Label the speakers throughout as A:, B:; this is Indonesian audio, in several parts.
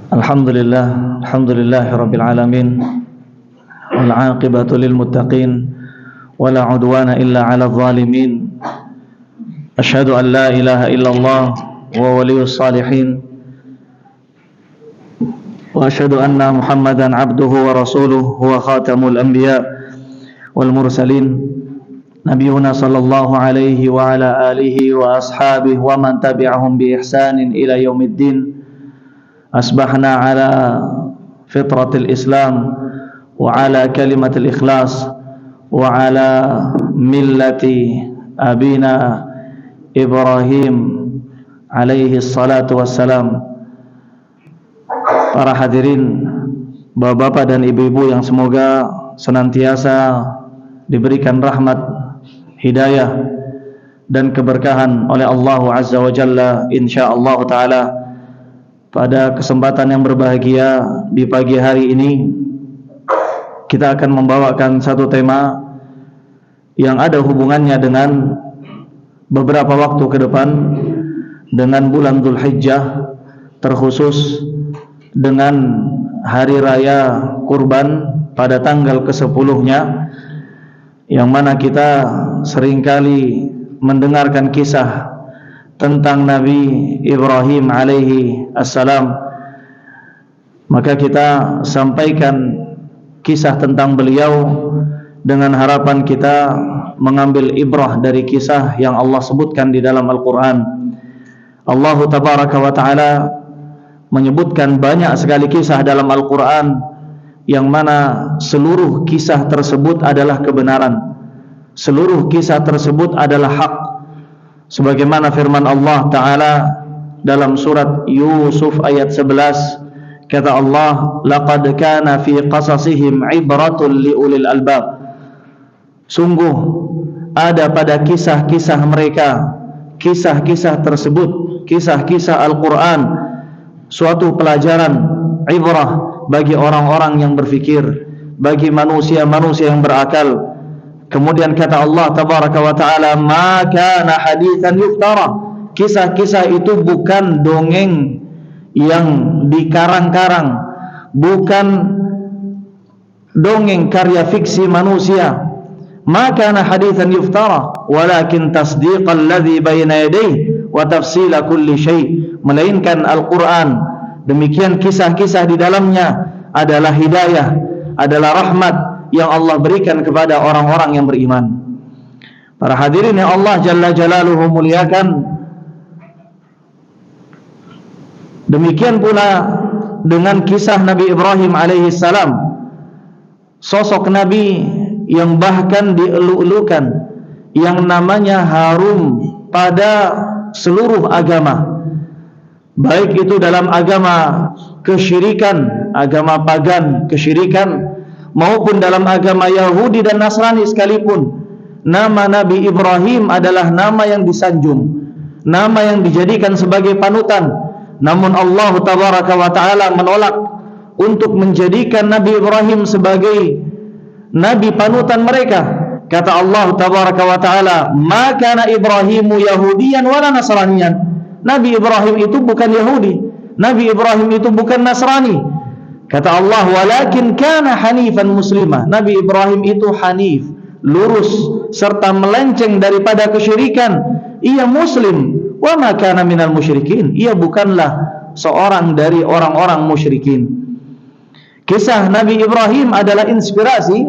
A: Alhamdulillah Rabbil Alamin, wal aqibatu lil muttaqin, wala udwana illa 'alal zalimin. Asyhadu an la ilaha illallah wa waliyus salihin, wa asyhadu anna Muhammadan abduhu wa rasuluhu, huwa khatamul anbiya wal mursalin, nabiyuna sallallahu alaihi wa ala alihi wa ashabihi wa man tabi'ahum bi ihsanin ila yaumiddin. Asbahna ala fitratil Islam wa ala kalimatil ikhlas wa ala millati abina Ibrahim alaihi salatu wassalam. Para hadirin, bapak-bapak dan ibu-ibu yang semoga senantiasa diberikan rahmat, hidayah dan keberkahan oleh Allah Azza wa Jalla, insyaallah ta'ala. Pada kesempatan yang berbahagia di pagi hari ini, kita akan membawakan satu tema yang ada hubungannya dengan beberapa waktu ke depan, dengan bulan Dzulhijjah, terkhusus dengan hari raya kurban pada tanggal ke-10-nya, yang mana kita seringkali mendengarkan kisah tentang Nabi Ibrahim alaihi assalam. Maka kita sampaikan kisah tentang beliau dengan harapan kita mengambil ibrah dari kisah yang Allah sebutkan di dalam Al-Quran. Allah tabaraka wa ta'ala menyebutkan banyak sekali kisah dalam Al-Quran, yang mana seluruh kisah tersebut adalah kebenaran, seluruh kisah tersebut adalah hak. Sebagaimana firman Allah Ta'ala dalam surat Yusuf ayat 11, kata Allah, laqad kana fi qasasihim ibratun liulil albab. Sungguh ada pada kisah-kisah mereka, kisah-kisah tersebut, kisah-kisah Al-Quran, suatu pelajaran, ibrah bagi orang-orang yang berfikir, bagi manusia-manusia yang berakal. Kemudian kata Allah tabaraka wa ta'ala, ma kana haditsan yuftara. Kisah-kisah itu bukan dongeng yang dikarang-karang, bukan dongeng karya fiksi manusia. Ma kana haditsan yuftara walakin tasdiqal ladzi baina yadayhi wa tafsila kulli syai'. Melainkan Al-Quran, demikian kisah-kisah di dalamnya adalah hidayah, adalah rahmat yang Allah berikan kepada orang-orang yang beriman. Para hadirin yang Allah Jalla Jalaluhu muliakan, demikian pula dengan kisah Nabi Ibrahim alaihi salam, sosok Nabi yang bahkan dielu-elukan, yang namanya harum pada seluruh agama, baik itu dalam agama kesyirikan, agama pagan kesyirikan, maupun dalam agama Yahudi dan Nasrani sekalipun. Nama Nabi Ibrahim adalah nama yang disanjung, nama yang dijadikan sebagai panutan. Namun Allah tabaraka wa ta'ala menolak untuk menjadikan Nabi Ibrahim sebagai nabi panutan mereka. Kata Allah tabaraka wa ta'ala, ma kana Ibrahimu yahudiyan wala nasraniyan. Nabi Ibrahim itu bukan Yahudi, Nabi Ibrahim itu bukan Nasrani. Kata Allah, walakin kana hanifan muslimah. Nabi Ibrahim itu hanif, lurus serta melenceng daripada kesyirikan. Ia muslim, wa ma kana minal musyrikin. Ia bukanlah seorang dari orang-orang musyrikin. Kisah Nabi Ibrahim adalah inspirasi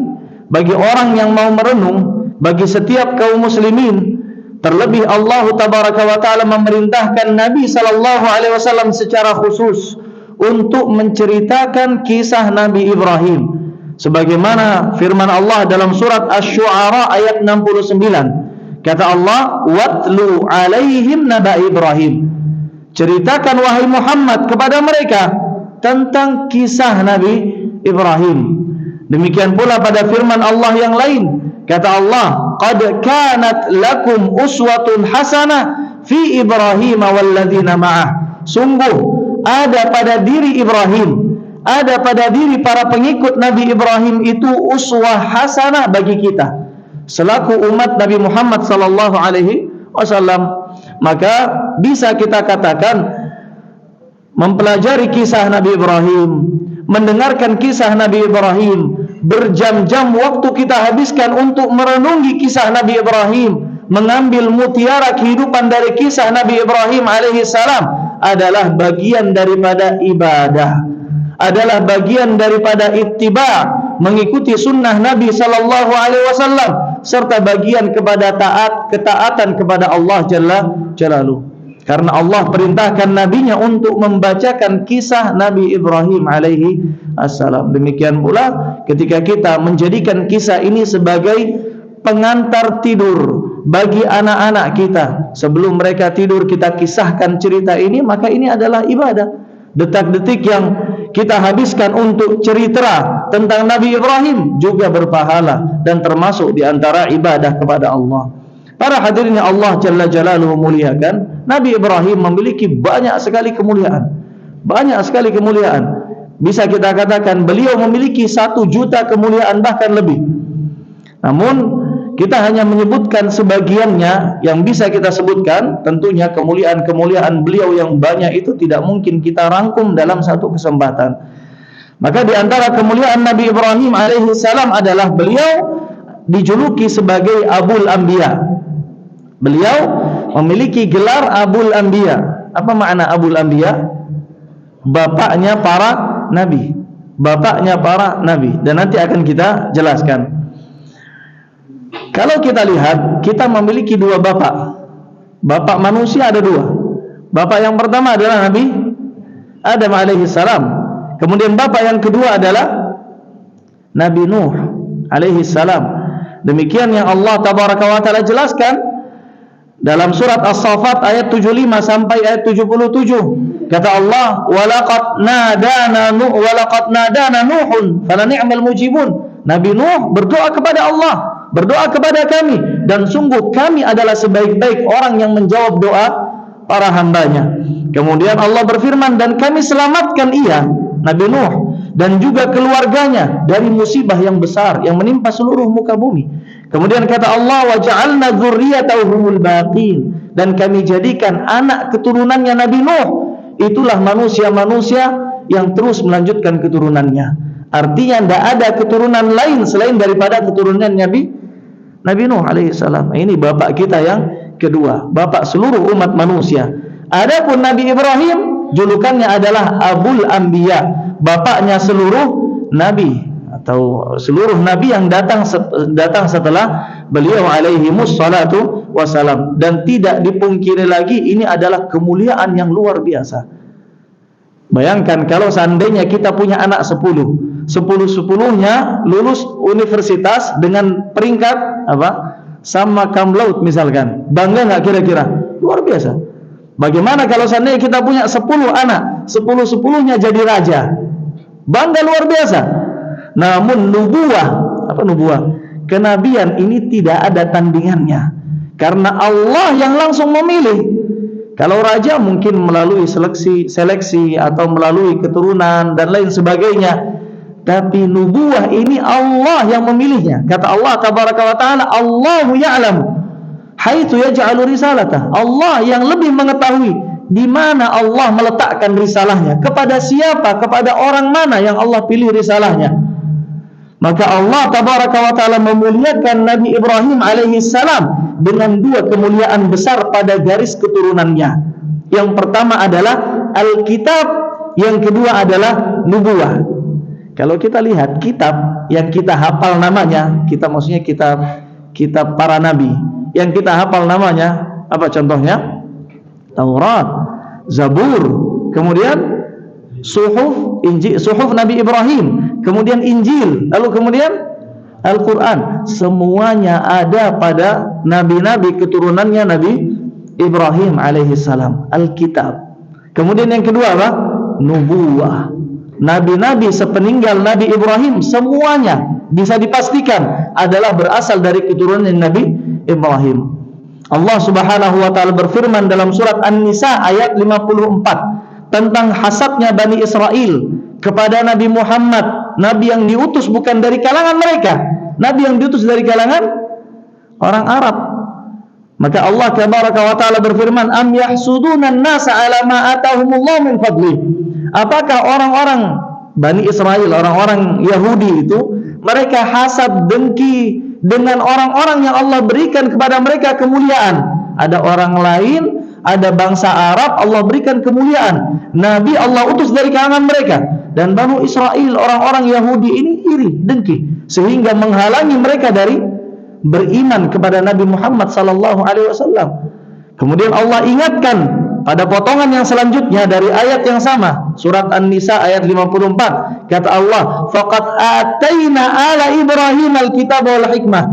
A: bagi orang yang mau merenung, bagi setiap kaum muslimin. Terlebih Allah tabaraka wa ta'ala memerintahkan Nabi sallallahu alaihi wasallam secara khusus untuk menceritakan kisah Nabi Ibrahim, sebagaimana firman Allah dalam surat Asy-Syu'ara ayat 69. Kata Allah, watlu alaihim naba Ibrahim. Ceritakan wahai Muhammad kepada mereka tentang kisah Nabi Ibrahim. Demikian pula pada firman Allah yang lain, kata Allah, qad kanat lakum uswatun hasanah fi Ibrahim walladzina ma'ah. Sungguh ada pada diri Ibrahim, ada pada diri para pengikut Nabi Ibrahim itu uswah hasanah bagi kita selaku umat Nabi Muhammad sallallahu alaihi wasallam. Maka bisa kita katakan mempelajari kisah Nabi Ibrahim, mendengarkan kisah Nabi Ibrahim, berjam-jam waktu kita habiskan untuk merenungi kisah Nabi Ibrahim, mengambil mutiara kehidupan dari kisah Nabi Ibrahim alaihissalam adalah bagian daripada ibadah, adalah bagian daripada ittiba', mengikuti sunnah Nabi sallallahu alaihi wasallam, serta bagian kepada ketaatan kepada Allah Jalla Jalaluhu. Karena Allah perintahkan nabinya untuk membacakan kisah Nabi Ibrahim alaihi assalam. Demikian pula ketika kita menjadikan kisah ini sebagai pengantar tidur bagi anak-anak kita, sebelum mereka tidur kita kisahkan cerita ini, maka ini adalah ibadah. Detak-detik yang kita habiskan untuk cerita tentang Nabi Ibrahim juga berpahala dan termasuk di antara ibadah kepada Allah. Para hadirin yang Allah Jalla Jalaluhu muliakan, Nabi Ibrahim memiliki banyak sekali kemuliaan. Banyak sekali kemuliaan. Bisa kita katakan beliau memiliki 1 juta kemuliaan, bahkan lebih. Namun kita hanya menyebutkan sebagiannya yang bisa kita sebutkan. Tentunya kemuliaan-kemuliaan beliau yang banyak itu tidak mungkin kita rangkum dalam satu kesempatan. Maka di antara kemuliaan Nabi Ibrahim alaihissalam adalah beliau dijuluki sebagai Abul Anbiya. Beliau memiliki gelar Abul Anbiya. Apa makna Abul Anbiya? Bapaknya para nabi. Bapaknya para nabi. Dan nanti akan kita jelaskan. Kalau kita lihat, kita memiliki 2 bapak. Bapak manusia ada 2. Bapak yang pertama adalah Nabi Adam alaihissalam. Kemudian bapak yang kedua adalah Nabi Nuh alaihissalam. Demikian yang Allah tabaraka wa ta'ala jelaskan dalam surat As-Saffat ayat 75 sampai ayat 77. Kata Allah, walaqad nadana Nuhun falani'mal mujibun. Nabi Nuh berdoa kepada Allah, berdoa kepada kami, dan sungguh kami adalah sebaik-baik orang yang menjawab doa para hambanya. Kemudian Allah berfirman, dan kami selamatkan ia, Nabi Nuh, dan juga keluarganya dari musibah yang besar yang menimpa seluruh muka bumi. Kemudian kata Allah, wa ja'alna dzurriyyatahu humul baqin, dan kami jadikan anak keturunannya Nabi Nuh itulah manusia-manusia yang terus melanjutkan keturunannya. Artinya tidak ada keturunan lain selain daripada keturunan Nabi Nuh alaihissalam. Ini bapak kita yang kedua, bapak seluruh umat manusia. Adapun Nabi Ibrahim julukannya adalah Abul Anbiya, bapaknya seluruh nabi atau seluruh nabi yang datang setelah beliau alaihi wassalatu wassalam. Dan tidak dipungkiri lagi, ini adalah kemuliaan yang luar biasa. Bayangkan kalau seandainya kita punya anak 10-10-nya lulus universitas dengan peringkat apa? Sama cum laude misalkan. Bangga nggak kira-kira? Luar biasa. Bagaimana kalau seandainya kita punya 10 anak, 10-10-nya jadi raja? Bangga luar biasa. Namun nubuah, apa nubuah? Kenabian ini tidak ada tandingannya. Karena Allah yang langsung memilih. Kalau raja mungkin melalui seleksi atau melalui keturunan dan lain sebagainya. Tapi nubuah ini Allah yang memilihnya. Kata Allah tabaraka wa ta'ala, Allahu ya'lamu haitsu yaj'alu risalatah. Allah yang lebih mengetahui di mana Allah meletakkan risalahnya, kepada siapa, kepada orang mana yang Allah pilih risalahnya. Maka Allah tabaraka wa ta'ala memuliakan Nabi Ibrahim alaihi salam dengan 2 kemuliaan besar pada garis keturunannya. Yang pertama adalah Alkitab, yang kedua adalah nubuah. Kalau kita lihat kitab yang kita hafal namanya, kita maksudnya kitab para nabi, yang kita hafal namanya apa contohnya? Taurat, Zabur, kemudian Suhuf, Injil, Suhuf Nabi Ibrahim, kemudian Injil, lalu kemudian Al-Quran. Semuanya ada pada nabi-nabi keturunannya Nabi Ibrahim alaihissalam. Alkitab. Kemudian yang kedua apa? Nubuah. Nabi-nabi sepeninggal Nabi Ibrahim semuanya bisa dipastikan adalah berasal dari keturunan Nabi Ibrahim. Allah subhanahu wa ta'ala berfirman dalam surat An-Nisa ayat 54 tentang hasadnya Bani Israel kepada Nabi Muhammad, Nabi yang diutus bukan dari kalangan mereka, Nabi yang diutus dari kalangan orang Arab. Maka Allah tabaraka wa taala berfirman, am yahsudunan nasa ala ma atahumullah min fadli. Apakah orang-orang Bani Israel, orang-orang Yahudi itu, mereka hasad dengki dengan orang-orang yang Allah berikan kepada mereka kemuliaan? Ada orang lain, ada bangsa Arab, Allah berikan kemuliaan, Nabi Allah utus dari kalangan mereka, dan Bani Israel, orang-orang Yahudi ini iri, dengki, sehingga menghalangi mereka dari beriman kepada Nabi Muhammad sallallahu alaihi wasallam. Kemudian Allah ingatkan pada potongan yang selanjutnya dari ayat yang sama, surat An-Nisa ayat 54, kata Allah, faqad ataina ala Ibrahim al-kitab wal hikmah.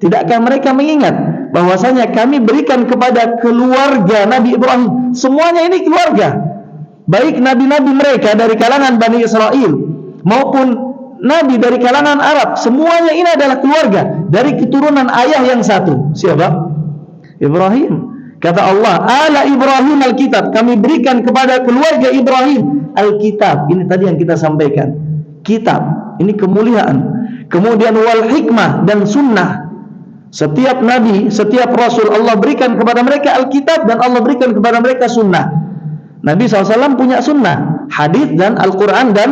A: Tidakkah mereka mengingat bahwasanya kami berikan kepada keluarga Nabi Ibrahim, semuanya ini keluarga, baik nabi-nabi mereka dari kalangan Bani Israel maupun nabi dari kalangan Arab, semuanya ini adalah keluarga dari keturunan ayah yang satu. Siapa? Ibrahim. Kata Allah, ala Ibrahim al-kitab, kami berikan kepada keluarga Ibrahim al-kitab. Ini tadi yang kita sampaikan, kitab, ini kemuliaan. Kemudian wal hikmah, dan sunnah. Setiap nabi, setiap rasul Allah berikan kepada mereka Alkitab, dan Allah berikan kepada mereka sunnah. Nabi SAW punya sunnah, hadis dan Al-Quran dan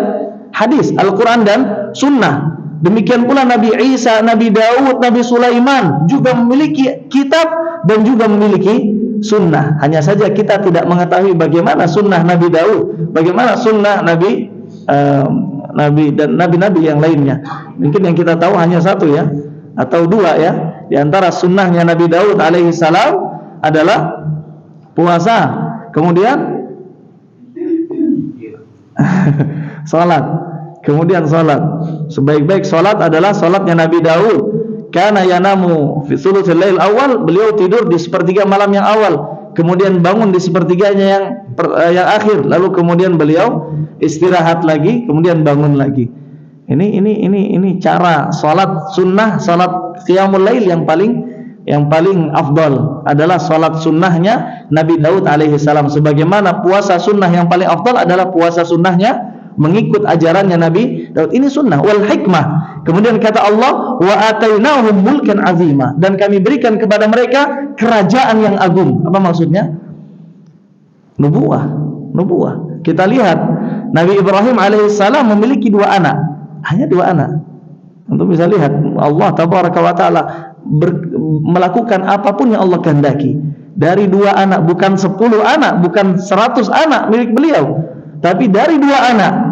A: hadis, Al-Quran dan sunnah. Demikian pula Nabi Isa, Nabi Daud, Nabi Sulaiman juga memiliki kitab dan juga memiliki sunnah. Hanya saja kita tidak mengetahui bagaimana sunnah Nabi Daud, bagaimana sunnah Nabi dan nabi-nabi yang lainnya. Mungkin yang kita tahu hanya satu ya, atau dua ya. Di antara sunnahnya Nabi Daud alaihi salam adalah puasa, kemudian salat, kemudian salat. Sebaik-baik salat adalah salatnya Nabi Daud. Kana yanamu fi thuluthil lail awal, beliau tidur di sepertiga malam yang awal, kemudian bangun di sepertiganya yang akhir, lalu kemudian beliau istirahat lagi, kemudian bangun lagi. Ini cara salat sunnah, salat qiyamul lail yang paling afdal adalah salat sunnahnya Nabi Daud alaihi salam. Sebagaimana puasa sunnah yang paling afdal adalah puasa sunnahnya mengikut ajarannya Nabi Daud. Ini sunnah. Wal hikmah. Kemudian kata Allah, wa atainahum mulkan azima, dan kami berikan kepada mereka kerajaan yang agung. Apa maksudnya? Nubuwah. Kita lihat Nabi Ibrahim alaihissalam memiliki 2 anak, hanya 2 anak. Untuk bisa lihat Allah tabaraka wa taala melakukan apapun yang Allah kehendaki. Dari 2 anak, bukan 10 anak, bukan 100 anak milik beliau, tapi dari 2 anak.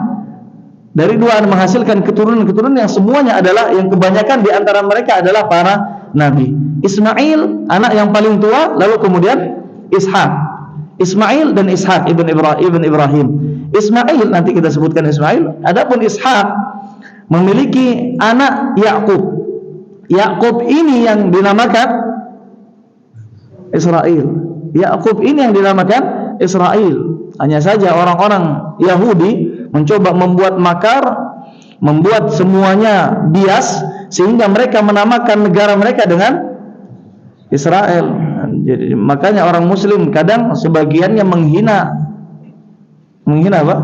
A: Dari 2 anak menghasilkan keturunan-keturunan yang semuanya adalah, yang kebanyakan di antara mereka adalah para nabi. Ismail anak yang paling tua, lalu kemudian Ishak. Ismail dan Ishak ibn Ibrahim. Ismail nanti kita sebutkan Ismail. Adapun Ishak memiliki anak Yakub. Yakub ini yang dinamakan Israel. Yakub ini yang dinamakan Israel. Hanya saja orang-orang Yahudi mencoba membuat makar, membuat semuanya bias, sehingga mereka menamakan negara mereka dengan Israel. Jadi makanya orang Muslim kadang sebagiannya menghina apa?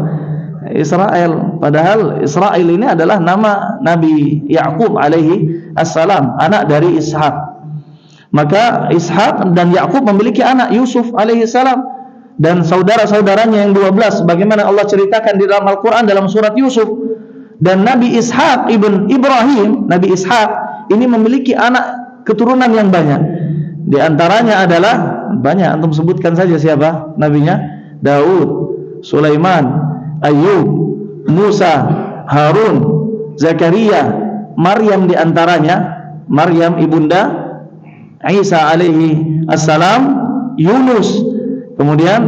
A: Israel. Padahal Israel ini adalah nama Nabi Yakub alaihi assalam, anak dari Ishak. Maka Ishak dan Yakub memiliki anak Yusuf alaihi salam, dan saudara-saudaranya yang 12, bagaimana Allah ceritakan di dalam Al-Quran dalam surat Yusuf. Dan Nabi Ishak ibn Ibrahim, Nabi Ishak ini memiliki anak keturunan yang banyak. Di antaranya adalah banyak, antum sebutkan saja siapa nabinya: Daud, Sulaiman, Ayub, Musa, Harun, Zakaria, Maryam di antaranya, Maryam ibunda Isa alaihi assalam, Yunus, kemudian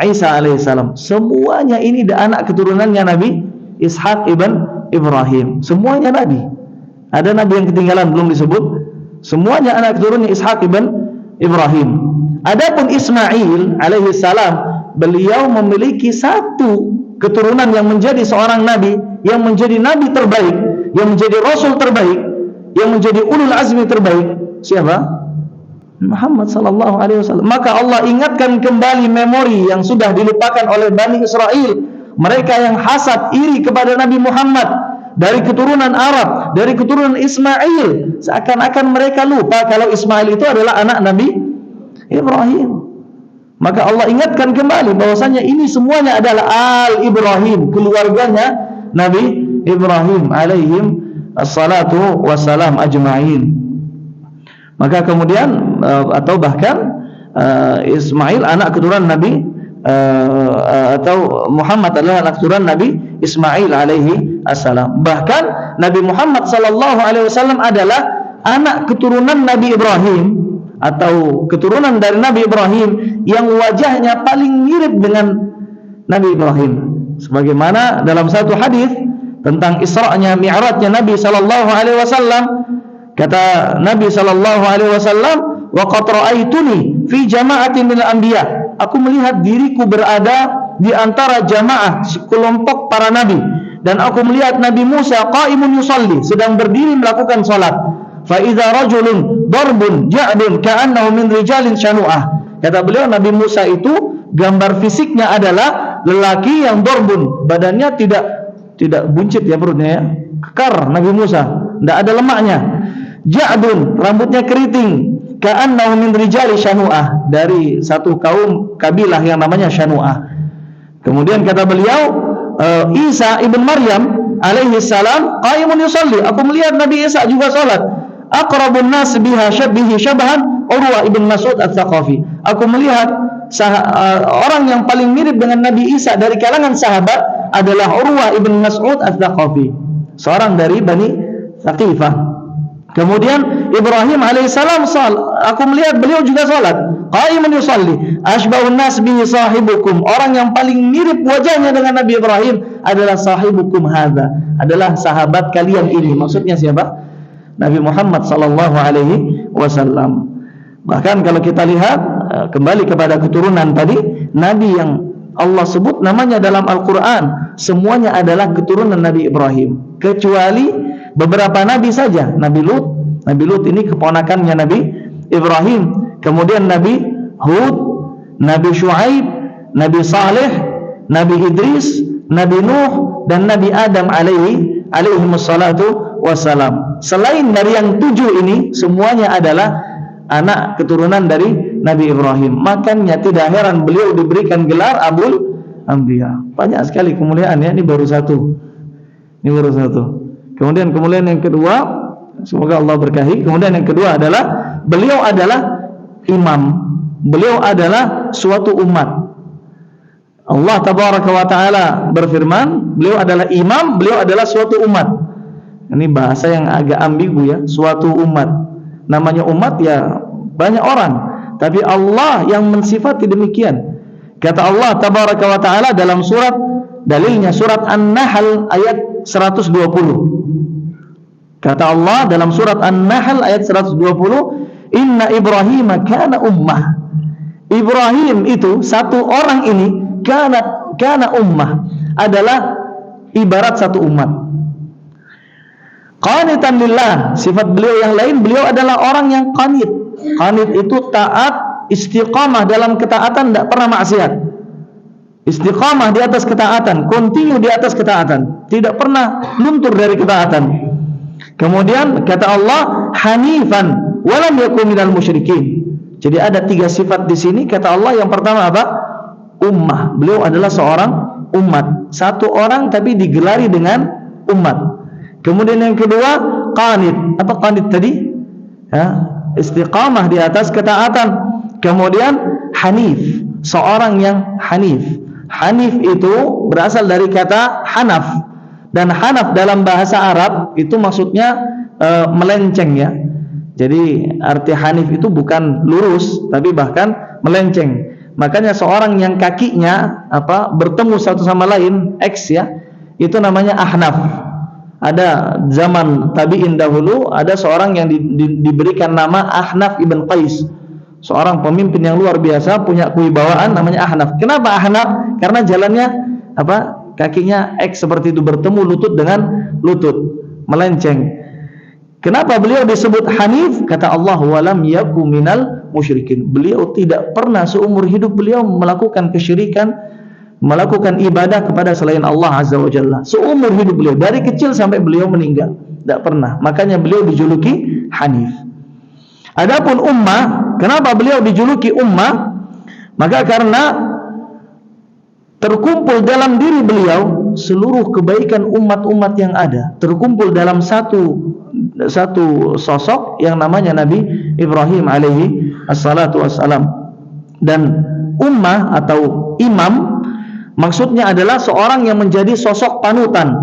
A: Isa alaihissalam. Semuanya ini anak keturunannya Nabi Ishak ibn Ibrahim. Semuanya nabi. Ada nabi yang ketinggalan belum disebut. Semuanya anak keturunannya Ishak ibn Ibrahim. Adapun Ismail alaihissalam, beliau memiliki 1 keturunan yang menjadi seorang nabi, yang menjadi nabi terbaik, yang menjadi rasul terbaik, yang menjadi ulul azmi terbaik. Siapa? Muhammad sallallahu alaihi wasallam. Maka Allah ingatkan kembali memori yang sudah dilupakan oleh Bani Israel, mereka yang hasad iri kepada Nabi Muhammad. dari keturunan Arab, dari keturunan Ismail. Seakan-akan mereka lupa kalau Ismail itu adalah anak Nabi Ibrahim. Maka Allah ingatkan kembali bahwasanya ini semuanya adalah Al-Ibrahim, keluarganya Nabi Ibrahim alaihim assalatu wassalam ajma'in. Maka kemudian atau bahkan Ismail anak keturunan Nabi atau Muhammad adalah anak keturunan Nabi Ismail alaihi assalam. Bahkan Nabi Muhammad sallallahu alaihi wasallam adalah anak keturunan Nabi Ibrahim atau keturunan dari Nabi Ibrahim yang wajahnya paling mirip dengan Nabi Ibrahim. Sebagaimana dalam satu hadis tentang Isra-nya Mi'rajnya Nabi sallallahu alaihi wasallam, kata Nabi sallallahu alaihi wasallam, "Wa qad ra'aituni fi jama'atin minal anbiya." Aku melihat diriku berada di antara jamaah sekelompok para nabi, dan aku melihat Nabi Musa qa'imun yusalli, sedang berdiri melakukan salat. Fa idza rajulun darbun ja'dun ka'annahu min rijalin shanu'ah. Kata beliau, Nabi Musa itu gambar fisiknya adalah lelaki yang darbun, badannya tidak buncit ya perutnya ya, kekar Nabi Musa, tidak ada lemaknya. Ja'dun, rambutnya keriting, ka'annahu min rijali shanu'ah, dari satu kaum kabilah yang namanya Shanu'ah. Kemudian kata beliau, Isa ibn Maryam alaihi salam qaimun yusalli, aku melihat Nabi Isa juga salat. Aqrabun nas bihi syabahan Urwa ibn Mas'ud Ats-Tsaqafi. Aku melihat orang yang paling mirip dengan Nabi Isa dari kalangan sahabat adalah Urwa ibn Mas'ud Ats-Tsaqafi, seorang dari Bani Tsaqifah. Kemudian Ibrahim alaihissalam aku melihat beliau juga salat. Qaimun yusalli. Ashbahun nas bihi sahibukum. Orang yang paling mirip wajahnya dengan Nabi Ibrahim adalah sahibukum hadza, adalah sahabat kalian ini. Maksudnya siapa? Nabi Muhammad sallallahu alaihi wasallam. Bahkan kalau kita lihat kembali kepada keturunan tadi, nabi yang Allah sebut namanya dalam Al-Qur'an semuanya adalah keturunan Nabi Ibrahim, kecuali beberapa nabi saja. Nabi Lut ini keponakannya Nabi Ibrahim. Kemudian Nabi Hud, Nabi Shu'aib, Nabi Saleh, Nabi Idris, Nabi Nuh, dan Nabi Adam alaihi wassalatu wassalam. Selain dari yang 7 ini, semuanya adalah anak keturunan dari Nabi Ibrahim. Makanya tidak heran beliau diberikan gelar Abul Anbiya. Banyak sekali kemuliaan ya, ini baru satu. Kemudian yang kedua, semoga Allah berkahi. Kemudian yang kedua adalah beliau adalah imam. Beliau adalah suatu umat. Allah tabaraka wa taala berfirman, beliau adalah imam, beliau adalah suatu umat. Ini bahasa yang agak ambigu ya, suatu umat. Namanya umat ya banyak orang, tapi Allah yang mensifati demikian. Kata Allah tabaraka wa taala dalam surat, dalilnya surat An-Nahl ayat 120. Kata Allah dalam surat An-Nahl ayat 120, "Inna Ibrahim kana ummah." Ibrahim itu satu orang ini kana ummah, adalah ibarat satu umat. Qanitan lillah, sifat beliau yang lain, beliau adalah orang yang qanit. Qanit itu taat, istiqamah dalam ketaatan, tidak pernah maksiat. Istiqamah di atas ketaatan, continue di atas ketaatan, tidak pernah luntur dari ketaatan. Kemudian kata Allah, hanifan walam yakun minal musyrikin. Jadi ada 3 sifat di sini. Kata Allah yang pertama apa? Ummah. Beliau adalah seorang umat, satu orang tapi digelari dengan umat. Kemudian yang kedua, qanit. Apa qanit tadi? Ya, istiqamah di atas ketaatan. Kemudian hanif, seorang yang hanif. Hanif itu berasal dari kata hanaf, dan hanaf dalam bahasa Arab itu maksudnya melenceng ya. Jadi arti hanif itu bukan lurus, tapi bahkan melenceng. Makanya seorang yang kakinya bertemu satu sama lain X ya, itu namanya ahnaf. Ada zaman tabi'in dahulu, ada seorang yang diberikan nama Ahnaf ibn Qais, seorang pemimpin yang luar biasa, punya kewibawaan, namanya Ahnaf. Kenapa Ahnaf? Karena jalannya kakinya X seperti itu, bertemu lutut dengan lutut, melenceng. Kenapa beliau disebut Hanif? Kata Allah, walam yaku minal musyrikin. Beliau tidak pernah seumur hidup beliau melakukan kesyirikan melakukan ibadah kepada selain Allah Azza wa Jalla seumur hidup beliau, dari kecil sampai beliau meninggal, tidak pernah. Makanya beliau dijuluki Hanif. Adapun ummah, kenapa beliau dijuluki ummah? Maka karena terkumpul dalam diri beliau seluruh kebaikan umat-umat yang ada, terkumpul dalam satu sosok yang namanya Nabi Ibrahim alaihi assalatu wassalam. Dan ummah atau imam maksudnya adalah seorang yang menjadi sosok panutan.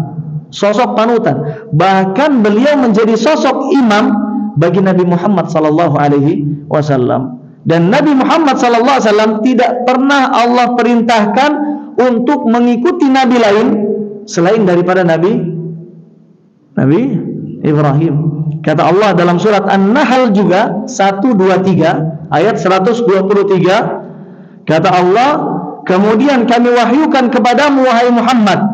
A: Bahkan beliau menjadi sosok imam bagi Nabi Muhammad sallallahu alaihi wasallam. Dan Nabi Muhammad sallallahu alaihi wasallam tidak pernah Allah perintahkan untuk mengikuti nabi lain selain daripada Nabi Ibrahim. Kata Allah dalam surat An-Nahl juga 123 ayat 123, kata Allah, kemudian kami wahyukan kepadamu wahai Muhammad,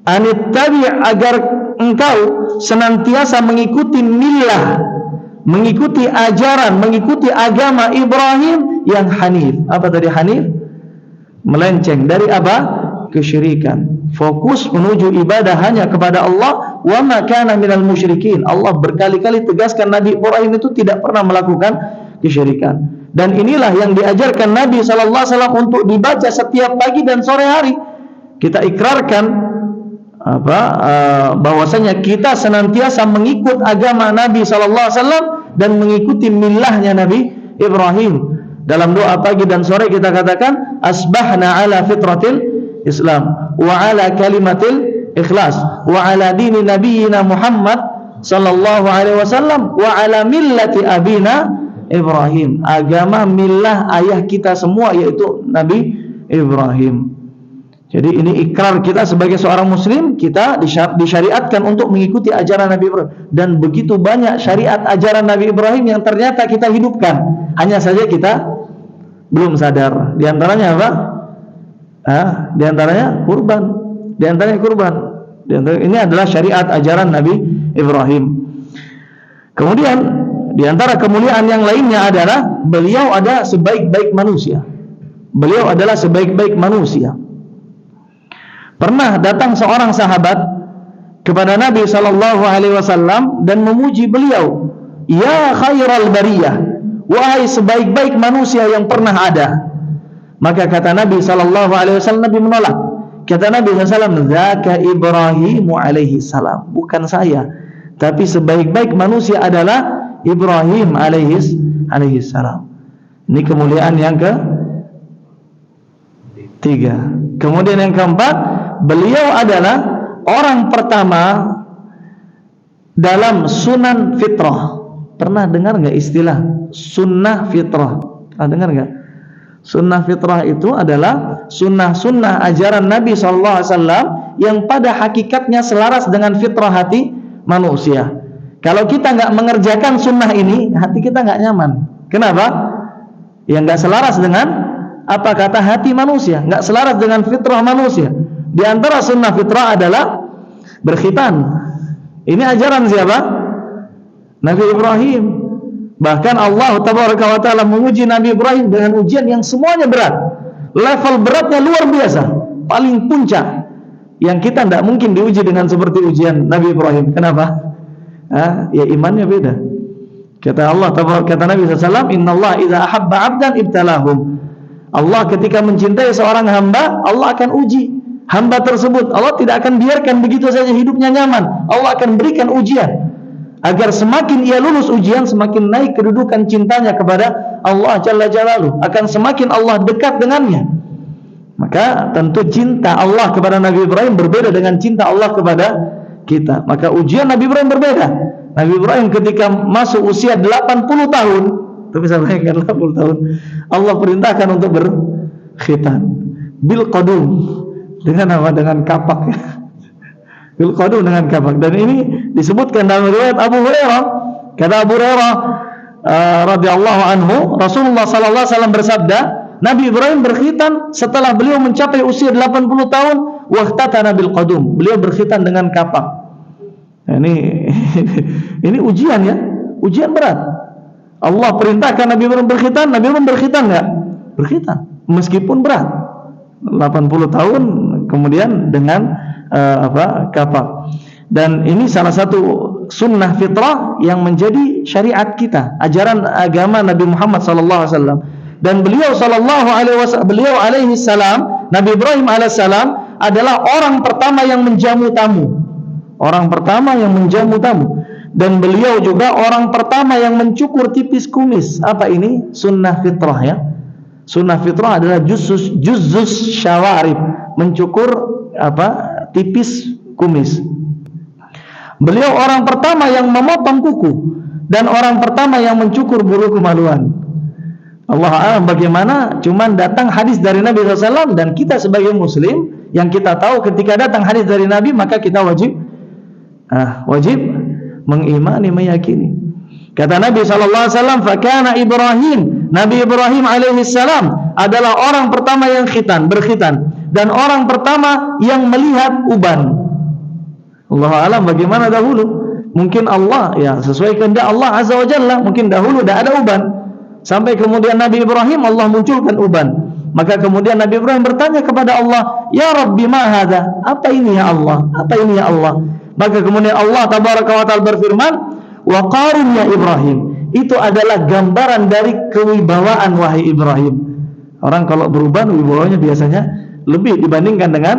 A: anittabi', agar engkau senantiasa mengikuti millah, mengikuti ajaran, mengikuti agama Ibrahim yang hanif. Apa tadi hanif? Melenceng dari apa? Kesyirikan. Fokus menuju ibadah hanya kepada Allah. Wa ma kana minal musyrikin. Allah berkali-kali tegaskan Nabi Ibrahim itu tidak pernah melakukan kesyirikan. Dan inilah yang diajarkan Nabi sallallahu alaihi wasallam untuk dibaca setiap pagi dan sore hari. Kita ikrarkan bahwasanya kita senantiasa mengikut agama Nabi sallallahu alaihi wasallam dan mengikuti millahnya Nabi Ibrahim. Dalam doa pagi dan sore kita katakan asbahna ala fitratil Islam wa ala kalimatil ikhlas wa ala dini nabiyyina Muhammad sallallahu alaihi wasallam wa ala millati abina Ibrahim, agama millah ayah kita semua yaitu Nabi Ibrahim. Jadi ini ikrar kita sebagai seorang muslim, kita disyariatkan untuk mengikuti ajaran Nabi Ibrahim. Dan begitu banyak syariat ajaran Nabi Ibrahim yang ternyata kita hidupkan, hanya saja kita belum sadar. Di antaranya apa? Di antaranya kurban. Di antaranya kurban. Ini adalah syariat ajaran Nabi Ibrahim. Kemudian di antara kemuliaan yang lainnya adalah beliau ada sebaik-baik manusia. Beliau adalah sebaik-baik manusia. Pernah datang seorang sahabat kepada Nabi sallallahu alaihi wasallam dan memuji beliau, "Ya khairal bariyah, wahai sebaik-baik manusia yang pernah ada." Maka kata Nabi sallallahu alaihi wasallam, Nabi menolak. Kata Nabi sallallahu alaihi wasallam, "Zaka Ibrahim alaihi salam." Bukan saya, tapi sebaik-baik manusia adalah Ibrahim alaihi salam. Ini kemuliaan yang ketiga. Kemudian yang keempat, beliau adalah orang pertama dalam sunan fitrah. Pernah dengar nggak istilah sunnah fitrah? Pernah dengar nggak? Sunnah fitrah itu adalah sunnah-sunnah ajaran Nabi SAW yang pada hakikatnya selaras dengan fitrah hati manusia. Kalau kita nggak mengerjakan sunnah ini, hati kita nggak nyaman. Kenapa? Ya nggak selaras dengan apa kata hati manusia, nggak selaras dengan fitrah manusia. Di antara sunnah fitrah adalah berkhitan. Ini ajaran siapa? Nabi Ibrahim. Bahkan Allah tabaraka wa ta'ala menguji Nabi Ibrahim dengan ujian yang semuanya berat. Level beratnya luar biasa, paling puncak. Yang kita tidak mungkin diuji dengan seperti ujian Nabi Ibrahim. Kenapa? Ya imannya beda. Kata Allah, kata Nabi SAW, "Innallaha idza ahabba 'abdan ibtalahum." Allah ketika mencintai seorang hamba, Allah akan uji hamba tersebut. Allah tidak akan biarkan begitu saja hidupnya nyaman. Allah akan berikan ujian agar semakin ia lulus ujian, semakin naik kedudukan cintanya kepada Allah Jalla Jalaluhu, akan semakin Allah dekat dengannya. Maka tentu cinta Allah kepada Nabi Ibrahim berbeda dengan cinta Allah kepada kita. Maka ujian Nabi Ibrahim berbeda. Nabi Ibrahim ketika masuk usia 80 tahun, itu bisa bayangkan 80 tahun, Allah perintahkan untuk berkhitan bil qadum. Dengan apa? Dengan kapak. Bil qadum, dengan kapak. Dan ini disebutkan dalam riwayat Abu Hurairah. Kata Abu Hurairah radhiyallahu anhu, Rasulullah sallallahu alaihi wasallam bersabda, Nabi Ibrahim berkhitan setelah beliau mencapai usia 80 tahun, wahtatana bil qadum. Beliau berkhitan dengan kapak. Nah, ini ujian ya, ujian berat. Allah perintahkan Nabi Ibrahim berkhitan, Nabi Ibrahim berkhitan enggak? Berkhitan, meskipun berat. 80 tahun kemudian dengan kafar. Dan ini salah satu sunnah fitrah yang menjadi syariat kita, ajaran agama Nabi Muhammad sallallahu alaihi wasallam. Dan beliau sallallahu alaihi wasallam, beliau alaihi salam, Nabi Ibrahim alaihi salam adalah orang pertama yang menjamu tamu. Orang pertama yang menjamu tamu. Dan beliau juga orang pertama yang mencukur tipis kumis. Apa ini? Sunnah fitrah ya. Sunnah fitrah adalah juzzus syawarib, mencukur tipis kumis. Beliau orang pertama yang memotong kuku dan orang pertama yang mencukur bulu kemaluan. Allah a'lam bagaimana, cuman datang hadis dari Nabi SAW, dan kita sebagai muslim yang kita tahu ketika datang hadis dari Nabi maka kita wajib mengimani, meyakini. Kata Nabi SAW, fakana Ibrahim, Nabi Ibrahim alaihi salam adalah orang pertama yang berkhitan dan orang pertama yang melihat uban. Allah alam bagaimana dahulu. Mungkin Allah ya sesuai kehendak Allah azza wa jalla, mungkin dahulu dah ada uban. Sampai kemudian Nabi Ibrahim Allah munculkan uban. Maka kemudian Nabi Ibrahim bertanya kepada Allah, "Ya Rabbi, ma hadza?" Apa ini ya Allah? Apa ini ya Allah? Maka kemudian Allah tabaraka wa taala berfirman, "Wa qarun ya Ibrahim." Itu adalah gambaran dari kewibawaan wahai Ibrahim. Orang kalau beruban wibawanya biasanya lebih dibandingkan dengan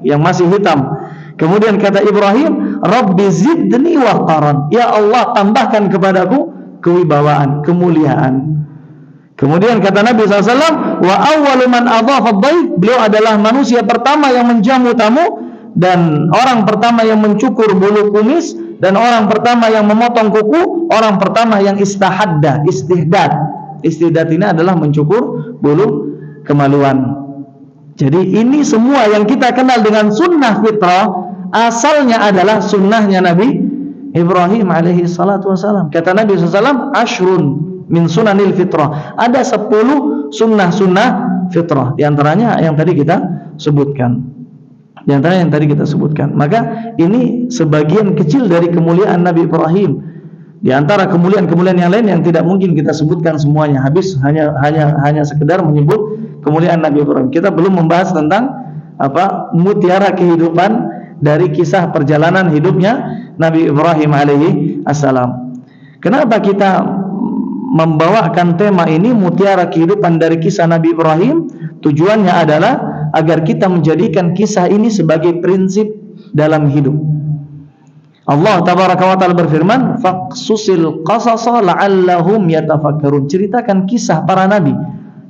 A: yang masih hitam. Kemudian kata Ibrahim, Rabbi zidni waqaran. Ya Allah, tambahkan kepadaku kewibawaan, kemuliaan. Kemudian kata Nabi SAW, wa awwalu man adhafa ad-dhaif. Beliau adalah manusia pertama yang menjamu tamu, dan orang pertama yang mencukur bulu kumis, dan orang pertama yang memotong kuku, orang pertama yang istihdad. Istihdad ini adalah mencukur bulu kemaluan. Jadi ini semua yang kita kenal dengan sunnah fitrah, asalnya adalah sunnahnya Nabi Ibrahim alaihi salatu wassalam. Kata Nabi SAW, ashrun min sunanil fitrah. Ada 10 sunnah-sunnah fitrah. Di antaranya yang tadi kita sebutkan. Maka ini sebagian kecil dari kemuliaan Nabi Ibrahim. Di antara kemuliaan-kemuliaan yang lain yang tidak mungkin kita sebutkan semuanya, habis hanya sekedar menyebut kemuliaan Nabi Ibrahim. Kita belum membahas tentang mutiara kehidupan dari kisah perjalanan hidupnya Nabi Ibrahim alaihi assalam. Kenapa kita membawakan tema ini, mutiara kehidupan dari kisah Nabi Ibrahim? Tujuannya adalah agar kita menjadikan kisah ini sebagai prinsip dalam hidup. Allah tabaraka wa taala berfirman, faqsusil qasasa la'allahum yatafakkarun. Ceritakan kisah para nabi,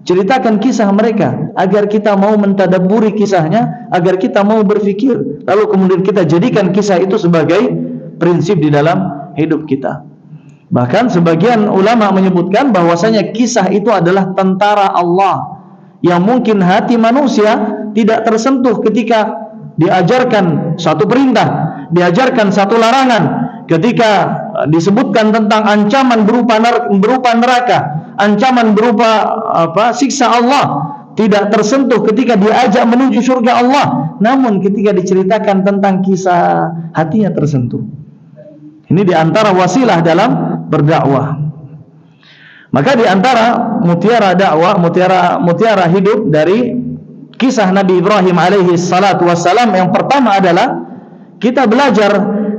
A: ceritakan kisah mereka agar kita mau mentadabburi kisahnya, agar kita mau berfikir, lalu kemudian kita jadikan kisah itu sebagai prinsip di dalam hidup kita. Bahkan sebagian ulama menyebutkan bahwasanya kisah itu adalah tentara Allah, yang mungkin hati manusia tidak tersentuh ketika diajarkan satu perintah, diajarkan satu larangan, ketika disebutkan tentang ancaman berupa neraka, ancaman berupa siksa Allah, tidak tersentuh ketika diajak menuju surga Allah. Namun ketika diceritakan tentang kisah, hatinya tersentuh. Ini diantara wasilah dalam berdakwah. Maka diantara mutiara dakwah, mutiara hidup dari kisah Nabi Ibrahim alaihi salatu wassalam, yang pertama adalah kita belajar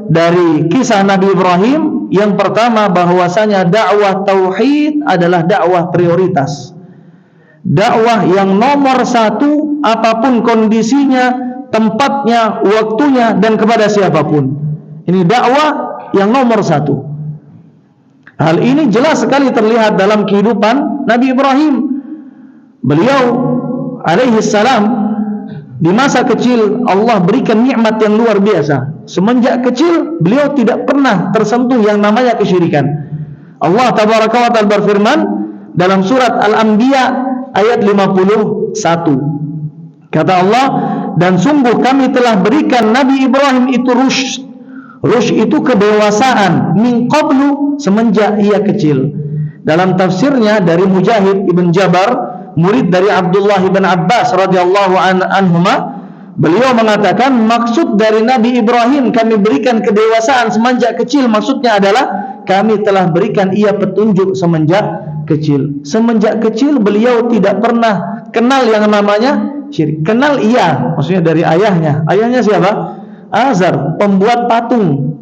A: dari kisah Nabi Ibrahim. Yang pertama, bahwasanya dakwah tauhid adalah dakwah prioritas, dakwah yang nomor satu apapun kondisinya, tempatnya, waktunya, dan kepada siapapun. Ini dakwah yang nomor satu. Hal ini jelas sekali terlihat dalam kehidupan Nabi Ibrahim. Beliau alaihi salam di masa kecil Allah berikan nikmat yang luar biasa. Semenjak kecil beliau tidak pernah tersentuh yang namanya kesyirikan. Allah tabaraka wa taala berfirman dalam surat Al-Anbiya ayat 51. Kata Allah, dan sungguh kami telah berikan Nabi Ibrahim itu rusyd. Rusyd itu kedewasaan, min qablu, semenjak ia kecil. Dalam tafsirnya dari Mujahid ibn Jabar, murid dari Abdullah ibn Abbas radhiyallahu anhuma, beliau mengatakan maksud dari Nabi Ibrahim kami berikan kedewasaan semenjak kecil, maksudnya adalah kami telah berikan ia petunjuk semenjak kecil. Semenjak kecil beliau tidak pernah kenal yang namanya syirik. Kenal iya, maksudnya dari ayahnya. Ayahnya siapa? Azar, pembuat patung.